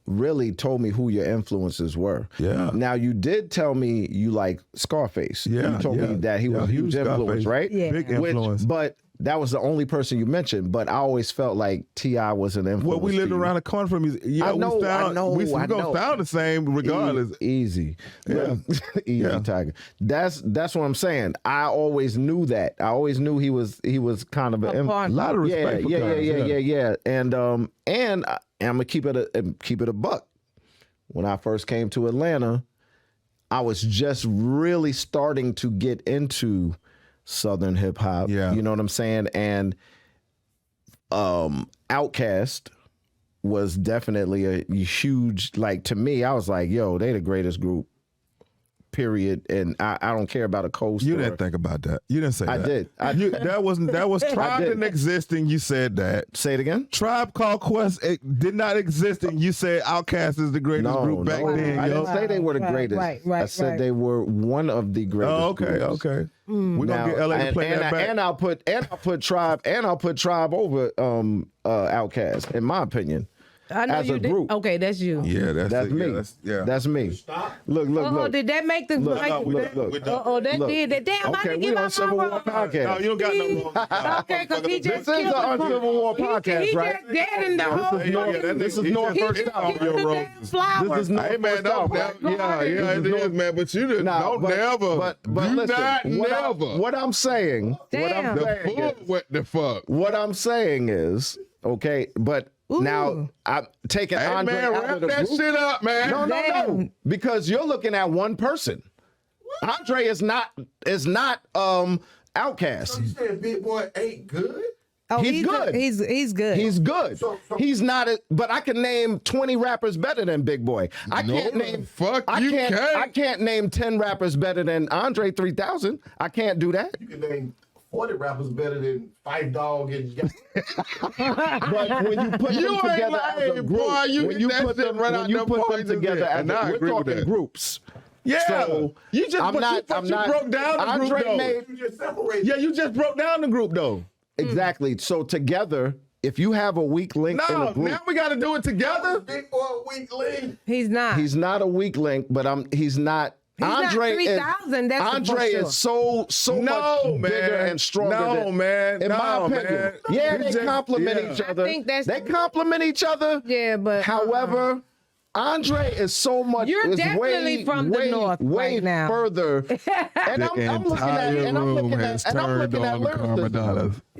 [SPEAKER 1] really told me who your influences were.
[SPEAKER 3] Yeah.
[SPEAKER 1] Now, you did tell me you like Scarface.
[SPEAKER 3] Yeah.
[SPEAKER 1] You told me that he was a huge influence, right?
[SPEAKER 2] Yeah.
[SPEAKER 3] Big influence.
[SPEAKER 1] But that was the only person you mentioned. But I always felt like T.I. was an influence.
[SPEAKER 3] Well, we lived around the corner from you. Yeah,
[SPEAKER 1] I know.
[SPEAKER 3] We gonna sound the same regardless.
[SPEAKER 1] Easy.
[SPEAKER 3] Yeah.
[SPEAKER 1] Easy, Tiger. That's what I'm saying. I always knew that. I always knew he was kind of a
[SPEAKER 3] lot of respect.
[SPEAKER 1] Yeah. And I'm gonna keep it a buck. When I first came to Atlanta, I was just really starting to get into Southern hip hop.
[SPEAKER 3] Yeah.
[SPEAKER 1] You know what I'm saying? And Outkast was definitely a huge, like, to me, I was like, yo, they the greatest group, period. And I don't care about a coast.
[SPEAKER 3] You didn't think about that. You didn't say that.
[SPEAKER 1] I did.
[SPEAKER 3] That was Tribe didn't exist and you said that.
[SPEAKER 1] Say it again?
[SPEAKER 3] Tribe Called Quest did not exist and you said Outkast is the greatest group back then.
[SPEAKER 1] I didn't say they were the greatest.
[SPEAKER 2] Right,
[SPEAKER 1] I said they were one of the greatest.
[SPEAKER 3] Oh, okay,
[SPEAKER 1] groups.
[SPEAKER 3] okay. We're gonna get LA to play that back.
[SPEAKER 1] And I'll put Tribe over Outkast, in my opinion.
[SPEAKER 2] I know
[SPEAKER 1] as
[SPEAKER 2] you
[SPEAKER 1] a group.
[SPEAKER 2] Did. Okay, that's you.
[SPEAKER 3] Yeah,
[SPEAKER 1] that's me. That's me.
[SPEAKER 4] Stop.
[SPEAKER 1] Look.
[SPEAKER 2] Did that make the
[SPEAKER 1] Look.
[SPEAKER 2] That did that. Damn, I
[SPEAKER 1] Okay,
[SPEAKER 2] didn't
[SPEAKER 1] we
[SPEAKER 2] get
[SPEAKER 1] on
[SPEAKER 2] my
[SPEAKER 1] Civil War podcast.
[SPEAKER 3] No, you don't got no.
[SPEAKER 2] Okay, because he just
[SPEAKER 1] This is the Uncivil War podcast,
[SPEAKER 2] he
[SPEAKER 1] right?
[SPEAKER 2] just dead in the whole.
[SPEAKER 1] This is North First South.
[SPEAKER 2] Flower.
[SPEAKER 1] This is North
[SPEAKER 3] Hey man,
[SPEAKER 1] First South.
[SPEAKER 3] yeah, it is, man. But you don't never.
[SPEAKER 1] But
[SPEAKER 3] Do
[SPEAKER 1] listen,
[SPEAKER 3] not never.
[SPEAKER 1] what I'm saying.
[SPEAKER 2] Damn.
[SPEAKER 3] What the fuck?
[SPEAKER 1] What I'm saying is, okay, but now I'm taking Andre
[SPEAKER 3] man,
[SPEAKER 1] out
[SPEAKER 3] wrap
[SPEAKER 1] of the
[SPEAKER 3] that
[SPEAKER 1] group.
[SPEAKER 3] shit up, man.
[SPEAKER 1] No, because you're looking at one person. Andre is not Outkast.
[SPEAKER 4] So you saying Big Boy ain't good?
[SPEAKER 2] Oh,
[SPEAKER 1] He's good.
[SPEAKER 2] He's good.
[SPEAKER 1] He's good. He's not, but I can name 20 rappers better than Big Boy. I can't name 10 rappers better than Andre 3000. I can't do that.
[SPEAKER 4] You can name 40 rappers better than Fight Dog and
[SPEAKER 1] But when you put them together as a group, when you put them together as we're talking groups.
[SPEAKER 3] Yeah,
[SPEAKER 1] So,
[SPEAKER 3] you just broke down the
[SPEAKER 1] Andre
[SPEAKER 3] group though.
[SPEAKER 4] you just separate.
[SPEAKER 3] Yeah, you just broke down the group though.
[SPEAKER 1] Exactly. So together, if you have a weak link in a group,
[SPEAKER 3] now we got to do it together.
[SPEAKER 4] Big Boy weak link.
[SPEAKER 2] He's not.
[SPEAKER 1] he's not a weak link, but he's not. Andre
[SPEAKER 2] not 3,000. That's
[SPEAKER 1] Andre is so much bigger and stronger. In my opinion, they complement each other.
[SPEAKER 2] I think
[SPEAKER 1] they complement each other.
[SPEAKER 2] Yeah, but
[SPEAKER 1] however, Andre is so much.
[SPEAKER 2] You're definitely from the north
[SPEAKER 1] way
[SPEAKER 2] right now.
[SPEAKER 1] Further, and I'm looking at lyricism.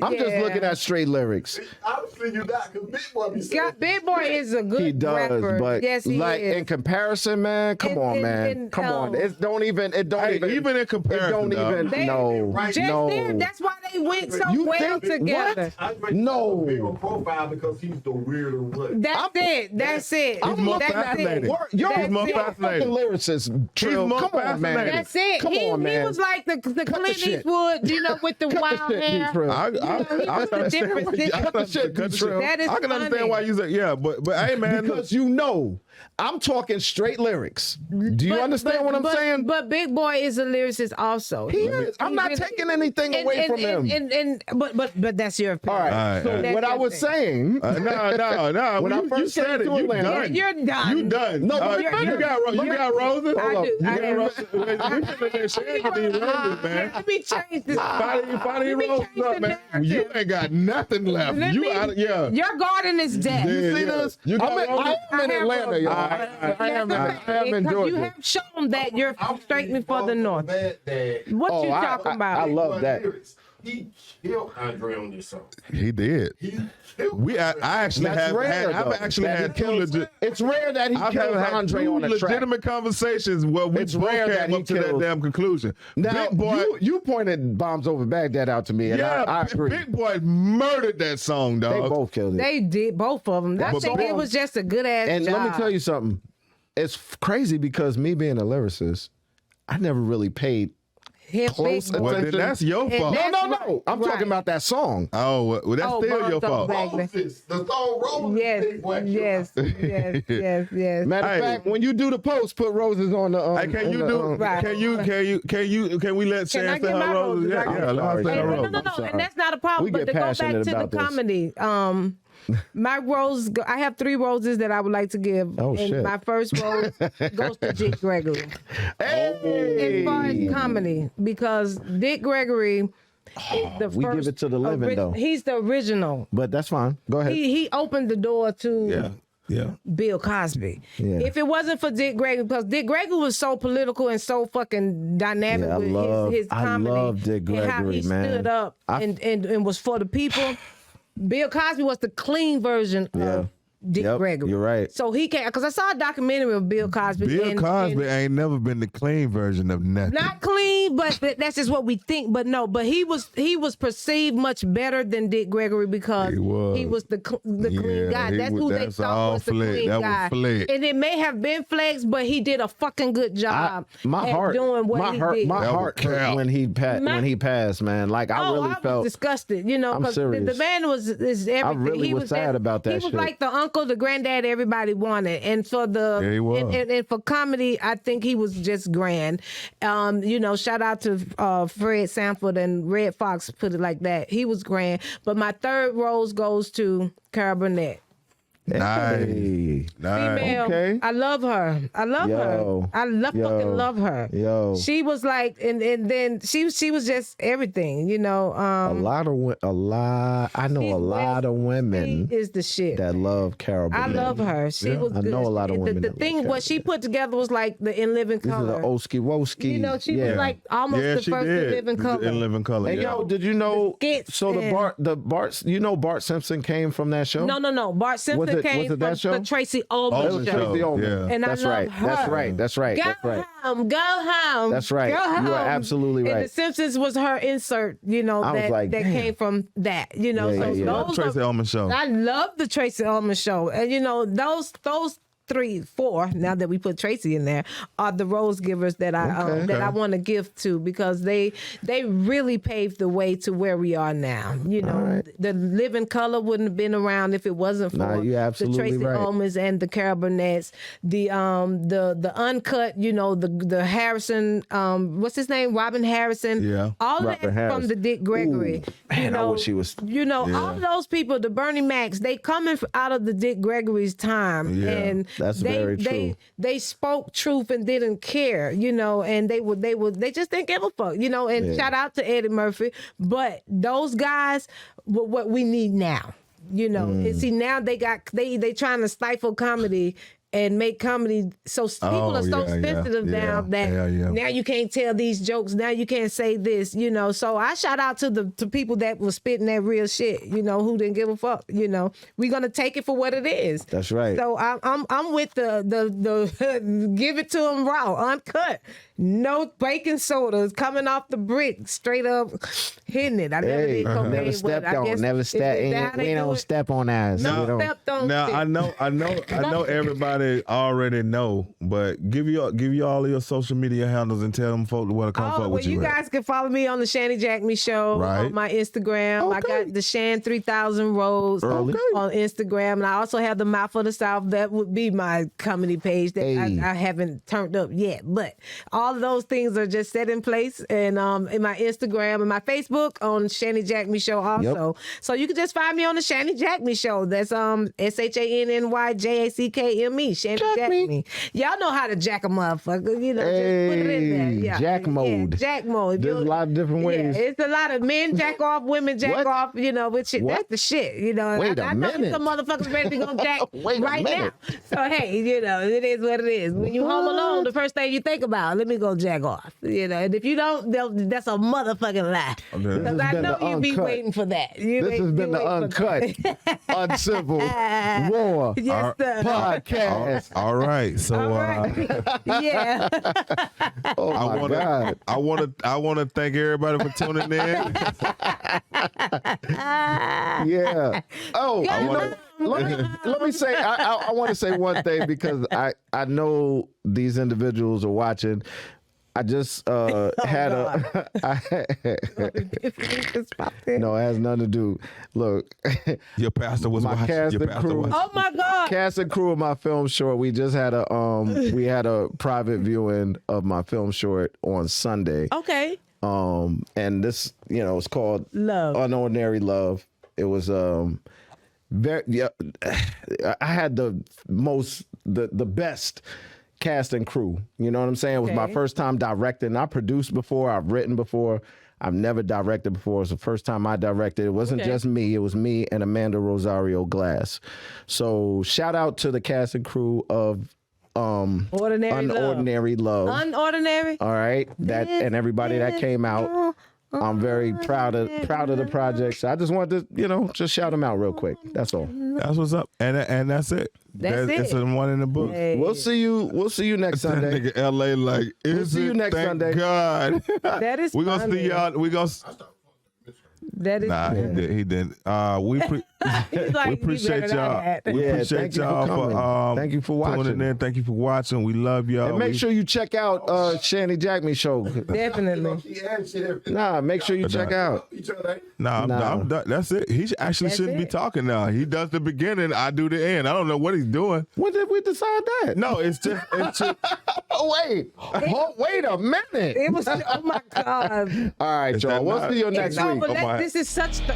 [SPEAKER 1] I'm just looking at straight lyrics.
[SPEAKER 4] Obviously you not, because Big Boy be saying.
[SPEAKER 2] Big Boy is a good
[SPEAKER 1] He does,
[SPEAKER 2] rapper.
[SPEAKER 1] but
[SPEAKER 2] yes, he
[SPEAKER 1] like
[SPEAKER 2] is.
[SPEAKER 1] in comparison, man, come on, man. Come on. It don't even
[SPEAKER 3] Even in comparison,
[SPEAKER 1] it don't even no.
[SPEAKER 4] Right.
[SPEAKER 2] Just
[SPEAKER 1] no.
[SPEAKER 2] there, that's why they went so
[SPEAKER 1] You
[SPEAKER 2] well
[SPEAKER 1] think-
[SPEAKER 2] together.
[SPEAKER 4] I rate
[SPEAKER 1] No.
[SPEAKER 4] Bigger profile because he's the weirder one.
[SPEAKER 2] That's it. That's it.
[SPEAKER 3] He's more
[SPEAKER 2] That's
[SPEAKER 3] fascinating.
[SPEAKER 2] it.
[SPEAKER 1] You're
[SPEAKER 2] That's
[SPEAKER 3] more
[SPEAKER 2] it.
[SPEAKER 3] fascinating.
[SPEAKER 1] fucking lyricist. Trill.
[SPEAKER 3] more
[SPEAKER 1] Come on, man.
[SPEAKER 3] fascinating.
[SPEAKER 2] That's it.
[SPEAKER 1] Come on, man.
[SPEAKER 2] He was like the Clint
[SPEAKER 1] shit.
[SPEAKER 2] Eastwood, you know, with the
[SPEAKER 1] Cut
[SPEAKER 2] wild
[SPEAKER 1] the shit,
[SPEAKER 2] hair.
[SPEAKER 1] D-Trill.
[SPEAKER 3] I
[SPEAKER 2] he
[SPEAKER 3] can
[SPEAKER 2] was the
[SPEAKER 3] understand
[SPEAKER 2] difference.
[SPEAKER 3] why you-
[SPEAKER 1] Cut the shit, D-Trill.
[SPEAKER 2] That is
[SPEAKER 3] I can understand
[SPEAKER 2] funny.
[SPEAKER 3] why you say, yeah, but hey, man, look,
[SPEAKER 1] Because you know, I'm talking straight lyrics. Do you understand what I'm saying?
[SPEAKER 2] But Big Boy is a lyricist also.
[SPEAKER 1] He is. I'm not taking anything away from him.
[SPEAKER 2] But that's your opinion.
[SPEAKER 1] All right.
[SPEAKER 3] Alright,
[SPEAKER 1] So
[SPEAKER 3] alright.
[SPEAKER 1] what I was saying.
[SPEAKER 3] no.
[SPEAKER 1] When I
[SPEAKER 3] You
[SPEAKER 1] first
[SPEAKER 3] said
[SPEAKER 1] came
[SPEAKER 3] it.
[SPEAKER 1] to
[SPEAKER 3] You
[SPEAKER 1] Atlanta-
[SPEAKER 3] done.
[SPEAKER 2] You're done.
[SPEAKER 3] You done.
[SPEAKER 1] No, but
[SPEAKER 3] you
[SPEAKER 1] you're
[SPEAKER 3] got roses.
[SPEAKER 2] I do.
[SPEAKER 3] You
[SPEAKER 2] I
[SPEAKER 3] got
[SPEAKER 2] do.
[SPEAKER 3] roses. We finna let Shanny get these roses, man.
[SPEAKER 2] Let me change this.
[SPEAKER 3] Find these
[SPEAKER 2] Let me
[SPEAKER 3] roses
[SPEAKER 2] change
[SPEAKER 3] up,
[SPEAKER 2] the
[SPEAKER 3] man. You
[SPEAKER 2] narrative.
[SPEAKER 3] ain't got nothing left.
[SPEAKER 2] Let
[SPEAKER 3] You
[SPEAKER 2] me-
[SPEAKER 3] out, yeah.
[SPEAKER 2] Your garden is dead.
[SPEAKER 3] Yeah,
[SPEAKER 1] See
[SPEAKER 3] yeah.
[SPEAKER 1] this?
[SPEAKER 3] You got
[SPEAKER 1] I
[SPEAKER 3] roses?
[SPEAKER 1] am in
[SPEAKER 2] I have
[SPEAKER 1] Atlanta,
[SPEAKER 2] roses.
[SPEAKER 1] y'all.
[SPEAKER 3] Alright,
[SPEAKER 1] I am in
[SPEAKER 2] Because you
[SPEAKER 1] Georgia.
[SPEAKER 2] have shown that you're straightly for the north.
[SPEAKER 4] That
[SPEAKER 2] What you talking about?
[SPEAKER 1] I love that.
[SPEAKER 4] He killed Andre on this song.
[SPEAKER 3] He did.
[SPEAKER 4] He killed
[SPEAKER 3] I actually
[SPEAKER 1] That's
[SPEAKER 3] have
[SPEAKER 1] rare,
[SPEAKER 3] I've
[SPEAKER 1] though.
[SPEAKER 3] actually
[SPEAKER 1] That
[SPEAKER 3] had
[SPEAKER 1] he
[SPEAKER 3] two
[SPEAKER 1] kills-
[SPEAKER 3] legit.
[SPEAKER 1] It's rare that he
[SPEAKER 3] I've
[SPEAKER 1] kills
[SPEAKER 3] had
[SPEAKER 1] Andre
[SPEAKER 3] two
[SPEAKER 1] on a track.
[SPEAKER 3] legitimate conversations where we
[SPEAKER 1] It's
[SPEAKER 3] both
[SPEAKER 1] rare that
[SPEAKER 3] came
[SPEAKER 1] he
[SPEAKER 3] up to that
[SPEAKER 1] kills-
[SPEAKER 3] damn conclusion.
[SPEAKER 1] Now,
[SPEAKER 3] Big Boy,
[SPEAKER 1] you pointed Bombs Over Baghdad out to me, and
[SPEAKER 3] yeah,
[SPEAKER 1] I agree.
[SPEAKER 3] Big Boy murdered that song, dog.
[SPEAKER 1] They both killed it.
[SPEAKER 2] They did, both of them. I
[SPEAKER 1] But
[SPEAKER 2] think it was just a good ass
[SPEAKER 1] And
[SPEAKER 2] job.
[SPEAKER 1] let me tell you something. It's crazy because me being a lyricist, I never really paid
[SPEAKER 2] Him,
[SPEAKER 1] close
[SPEAKER 2] Big Boy.
[SPEAKER 3] Well, then that's your
[SPEAKER 2] And
[SPEAKER 3] fault.
[SPEAKER 2] that-
[SPEAKER 1] No. I'm
[SPEAKER 2] Right.
[SPEAKER 1] talking about that song.
[SPEAKER 3] Oh, well, that's
[SPEAKER 2] Oh,
[SPEAKER 3] still your
[SPEAKER 2] Bombs Over
[SPEAKER 3] fault.
[SPEAKER 2] Baghdad.
[SPEAKER 4] Roses. The song Roses.
[SPEAKER 2] Yes,
[SPEAKER 4] Big Boy killed.
[SPEAKER 2] yes.
[SPEAKER 1] Matter of
[SPEAKER 3] Hey.
[SPEAKER 1] fact, when you do the post, put roses on the.
[SPEAKER 3] Hey, can
[SPEAKER 1] on
[SPEAKER 3] you
[SPEAKER 1] the,
[SPEAKER 3] do?
[SPEAKER 2] Right.
[SPEAKER 3] Can we let
[SPEAKER 2] Can I
[SPEAKER 3] Shan
[SPEAKER 2] get
[SPEAKER 3] say her
[SPEAKER 2] my
[SPEAKER 3] roses?
[SPEAKER 2] roses?
[SPEAKER 3] Yeah,
[SPEAKER 2] Right.
[SPEAKER 3] yeah, let her
[SPEAKER 1] Sorry,
[SPEAKER 3] say her
[SPEAKER 1] sorry.
[SPEAKER 3] roses.
[SPEAKER 2] No,
[SPEAKER 1] sorry.
[SPEAKER 2] and that's not a problem.
[SPEAKER 1] We
[SPEAKER 2] But
[SPEAKER 1] get
[SPEAKER 2] to go back
[SPEAKER 1] passionate
[SPEAKER 2] to the
[SPEAKER 1] about this.
[SPEAKER 2] comedy, my rose, I have 3 roses that I would like to give.
[SPEAKER 1] Oh,
[SPEAKER 2] and
[SPEAKER 1] shit.
[SPEAKER 2] my first rose goes to Dick Gregory. As far as comedy, because Dick Gregory is the
[SPEAKER 1] we give
[SPEAKER 2] first.
[SPEAKER 1] it to the living, though.
[SPEAKER 2] He's the original.
[SPEAKER 1] But that's fine. Go ahead.
[SPEAKER 2] He opened the door to
[SPEAKER 3] Yeah.
[SPEAKER 2] Bill Cosby.
[SPEAKER 1] Yeah.
[SPEAKER 2] If it wasn't for Dick Gregory, because Dick Gregory was so political and so fucking dynamic
[SPEAKER 1] Yeah,
[SPEAKER 2] with his comedy.
[SPEAKER 1] I love Dick
[SPEAKER 2] and how
[SPEAKER 1] Gregory,
[SPEAKER 2] he
[SPEAKER 1] man.
[SPEAKER 2] stood up and was for the people. Bill Cosby was the clean version of Dick
[SPEAKER 1] Yep,
[SPEAKER 2] Gregory.
[SPEAKER 1] you're right.
[SPEAKER 2] So he can't, because I saw a documentary of Bill Cosby.
[SPEAKER 3] Bill
[SPEAKER 2] and-
[SPEAKER 3] Cosby
[SPEAKER 2] and
[SPEAKER 3] ain't never been the clean version of nothing.
[SPEAKER 2] not clean, but that's just what we think. But no, but he was perceived much better than Dick Gregory because
[SPEAKER 3] He was.
[SPEAKER 2] the clean
[SPEAKER 3] Yeah,
[SPEAKER 2] guy.
[SPEAKER 3] he
[SPEAKER 2] That's
[SPEAKER 3] was-
[SPEAKER 2] who they
[SPEAKER 3] that's
[SPEAKER 2] thought
[SPEAKER 3] all
[SPEAKER 2] was the
[SPEAKER 3] flex.
[SPEAKER 2] clean
[SPEAKER 3] That was
[SPEAKER 2] guy.
[SPEAKER 3] flex.
[SPEAKER 2] And it may have been flex, but he did a fucking good job
[SPEAKER 1] my
[SPEAKER 2] at
[SPEAKER 1] heart,
[SPEAKER 2] doing what
[SPEAKER 1] my
[SPEAKER 2] he
[SPEAKER 1] heart,
[SPEAKER 2] did.
[SPEAKER 1] my
[SPEAKER 3] That
[SPEAKER 1] heart
[SPEAKER 3] was
[SPEAKER 1] hurt
[SPEAKER 3] cap.
[SPEAKER 1] when he passed, man. Like I really
[SPEAKER 2] was
[SPEAKER 1] felt.
[SPEAKER 2] disgusted, you know,
[SPEAKER 1] I'm
[SPEAKER 2] because the
[SPEAKER 1] serious.
[SPEAKER 2] man was everything.
[SPEAKER 1] really
[SPEAKER 2] he
[SPEAKER 1] was sad about that
[SPEAKER 2] He was
[SPEAKER 1] shit.
[SPEAKER 2] like the uncle, the granddad everybody wanted, and for the
[SPEAKER 3] Yeah, he was.
[SPEAKER 2] and for comedy, I think he was just grand. You know, shout out to Fred Sanford and Red Fox, put it like that. He was grand. But my third rose goes to Cara Burnett.
[SPEAKER 3] Nice.
[SPEAKER 1] Hey.
[SPEAKER 3] Nice.
[SPEAKER 2] Female.
[SPEAKER 1] Okay.
[SPEAKER 2] I love her. I love
[SPEAKER 1] Yo.
[SPEAKER 2] her. I
[SPEAKER 1] Yo.
[SPEAKER 2] fucking love her.
[SPEAKER 1] Yo.
[SPEAKER 2] She was like, and then she was just everything, you know.
[SPEAKER 1] I know a lot of women
[SPEAKER 2] She is the shit.
[SPEAKER 1] that love Carol
[SPEAKER 2] I
[SPEAKER 1] Burnett.
[SPEAKER 2] love her. She was
[SPEAKER 1] I
[SPEAKER 2] good.
[SPEAKER 1] know a lot of women
[SPEAKER 2] The
[SPEAKER 1] that love
[SPEAKER 2] thing,
[SPEAKER 1] Cara
[SPEAKER 2] what she put together was like the In Living
[SPEAKER 1] This is
[SPEAKER 2] Color.
[SPEAKER 1] the Oski Woski.
[SPEAKER 2] You know, she
[SPEAKER 1] yeah.
[SPEAKER 2] was like almost
[SPEAKER 3] Yeah,
[SPEAKER 2] the
[SPEAKER 3] she
[SPEAKER 2] first
[SPEAKER 3] did.
[SPEAKER 2] In Living Color.
[SPEAKER 3] In Living Color.
[SPEAKER 1] Hey,
[SPEAKER 3] yeah.
[SPEAKER 1] yo, did you know?
[SPEAKER 2] skits
[SPEAKER 1] So
[SPEAKER 2] and-
[SPEAKER 1] Bart, you know, Bart Simpson came from that show.
[SPEAKER 2] No. Bart Simpson came
[SPEAKER 1] was it that
[SPEAKER 2] from
[SPEAKER 1] show?
[SPEAKER 2] the Tracy
[SPEAKER 3] Ullman
[SPEAKER 2] Ullman
[SPEAKER 1] It was
[SPEAKER 2] show.
[SPEAKER 1] Tracy Ullman.
[SPEAKER 3] Yeah.
[SPEAKER 2] And
[SPEAKER 1] That's
[SPEAKER 2] I love
[SPEAKER 1] right.
[SPEAKER 2] her.
[SPEAKER 1] That's right. That's right.
[SPEAKER 2] Go
[SPEAKER 1] That's right.
[SPEAKER 2] home, go home.
[SPEAKER 1] That's right.
[SPEAKER 2] Go home.
[SPEAKER 1] You are absolutely
[SPEAKER 2] And
[SPEAKER 1] right.
[SPEAKER 2] The Simpsons was her insert, you know,
[SPEAKER 1] I was
[SPEAKER 2] that,
[SPEAKER 1] like,
[SPEAKER 2] that
[SPEAKER 1] damn.
[SPEAKER 2] came from that, you know.
[SPEAKER 1] Yeah,
[SPEAKER 2] so
[SPEAKER 1] yeah.
[SPEAKER 3] Love
[SPEAKER 2] those
[SPEAKER 3] Tracy
[SPEAKER 2] are,
[SPEAKER 3] Ullman show.
[SPEAKER 2] I love the Tracy Ullman show. And you know, those 3, 4, now that we put Tracy in there, are the rose givers that I want to give to, because they really paved the way to where we are now. You know,
[SPEAKER 1] right.
[SPEAKER 2] the Living Color wouldn't have been around if it wasn't for
[SPEAKER 1] Nah, you're
[SPEAKER 2] the
[SPEAKER 1] absolutely
[SPEAKER 2] Tracy
[SPEAKER 1] right.
[SPEAKER 2] Ullmans and the Cara Burnett's, the uncut, you know, the Harrison, what's his name, Robin Harrison.
[SPEAKER 3] Yeah.
[SPEAKER 2] all of
[SPEAKER 1] Robert
[SPEAKER 2] that
[SPEAKER 1] Harris.
[SPEAKER 2] from the Dick Gregory.
[SPEAKER 1] Ooh, man,
[SPEAKER 2] you know,
[SPEAKER 1] I wish he was.
[SPEAKER 2] You know, all of those people, the Bernie Macs, they coming out of the Dick Gregory's time,
[SPEAKER 3] Yeah,
[SPEAKER 2] and
[SPEAKER 1] that's very true.
[SPEAKER 2] They spoke truth and didn't care, you know, and they just didn't give a fuck, you know. And shout out to Eddie Murphy, but those guys were what we need now. You know, and see now they trying to stifle comedy and make comedy so people are so sensitive now that now you can't tell these jokes, now you can't say this, you know. So I shout out to people that was spitting that real shit, you know, who didn't give a fuck, you know. We're gonna take it for what it is.
[SPEAKER 1] That's right.
[SPEAKER 2] So I'm with the give it to them raw, uncut, no baking sodas coming off the brick, straight up hitting it. I never did cocaine.
[SPEAKER 1] Never stepped on. Never stepped. We don't step on ass.
[SPEAKER 2] No, stepped on.
[SPEAKER 3] Now
[SPEAKER 2] shit.
[SPEAKER 3] I know everybody already know, but give you all of your social media handles and tell them folks where to come fuck with you.
[SPEAKER 2] You guys can follow me on the Shanny Jackme Show on my Instagram. I got the Shan 3000 Rose on Instagram, and I also have the Mouth of the South. That would be my comedy page that I haven't turned up yet, but all of those things are just set in place, and in my Instagram and my Facebook on Shanny Jackme Show also. So you can just find me on the Shanny Jackme Show. That's SHANNYJACKME. Shanny Jackme. Y'all know how to jack a motherfucker. You know, just put it in there. Yeah.
[SPEAKER 1] Jack mode.
[SPEAKER 2] Jack mode.
[SPEAKER 1] There's a lot of different ways.
[SPEAKER 2] Yeah, it's a lot of men jack off, women jack off, you know, but shit, that's the shit, you know.
[SPEAKER 1] Wait a
[SPEAKER 2] I know
[SPEAKER 1] minute.
[SPEAKER 2] some motherfuckers ready to go jack right now. So, hey, you know, it is what it is. When you home alone, the first thing you think about, let me go jack off, you know. And if you don't, that's a motherfucking lie. Because I know you be waiting for that.
[SPEAKER 1] This has been the Uncut, Uncivil, Raw podcast.
[SPEAKER 3] All right. So
[SPEAKER 2] yeah.
[SPEAKER 1] Oh my God.
[SPEAKER 3] I want to thank everybody for tuning in.
[SPEAKER 1] Yeah. Oh, let me say, I want to say one thing because I know these individuals are watching. I just had no, it has nothing to do. Look,
[SPEAKER 3] your pastor was
[SPEAKER 1] my
[SPEAKER 3] watching.
[SPEAKER 1] cast
[SPEAKER 3] Your
[SPEAKER 1] and
[SPEAKER 3] pastor
[SPEAKER 1] crew.
[SPEAKER 3] was.
[SPEAKER 2] Oh my God.
[SPEAKER 1] Cast and crew of my film short. We just had a private viewing of my film short on Sunday.
[SPEAKER 2] Okay.
[SPEAKER 1] And this, you know, it's called
[SPEAKER 2] Love.
[SPEAKER 1] Unordinary Love. It was very I had the best cast and crew. You know what I'm saying? It was my first time directing. I produced before, I've written before. I've never directed before. It was the first time I directed. It wasn't just me. It was me and Amanda Rosario Glass. So shout out to the cast and crew of Unordinary Love.
[SPEAKER 2] Unordinary?
[SPEAKER 1] All right. That and everybody that came out. I'm very proud of the project. So I just wanted to, you know, just shout them out real quick. That's all.
[SPEAKER 3] That's what's up. And that's it.
[SPEAKER 2] That's it.
[SPEAKER 3] It's the one in the book.
[SPEAKER 2] Hey.
[SPEAKER 1] We'll see you next Sunday.
[SPEAKER 3] That nigga LA like,
[SPEAKER 1] see you next
[SPEAKER 3] thank
[SPEAKER 1] Sunday.
[SPEAKER 3] God.
[SPEAKER 2] That is
[SPEAKER 3] We're going to see y'all. We're going to...
[SPEAKER 2] That is
[SPEAKER 3] Nah, he didn't. We appreciate y'all. We appreciate y'all
[SPEAKER 1] thank you for watching.
[SPEAKER 3] Tuning in. Thank you for watching. We love y'all.
[SPEAKER 1] And make sure you check out Shanny Jackme Show.
[SPEAKER 2] Definitely.
[SPEAKER 1] Nah, make sure you check out.
[SPEAKER 3] I'm done. That's it. He actually shouldn't be talking now. He does the beginning. I do the end. I don't know what he's doing.
[SPEAKER 1] When did we decide that?
[SPEAKER 3] No, it's just
[SPEAKER 1] wait a minute.
[SPEAKER 2] It was, oh my God.
[SPEAKER 1] All right, y'all. We'll see you next week.
[SPEAKER 2] This is such the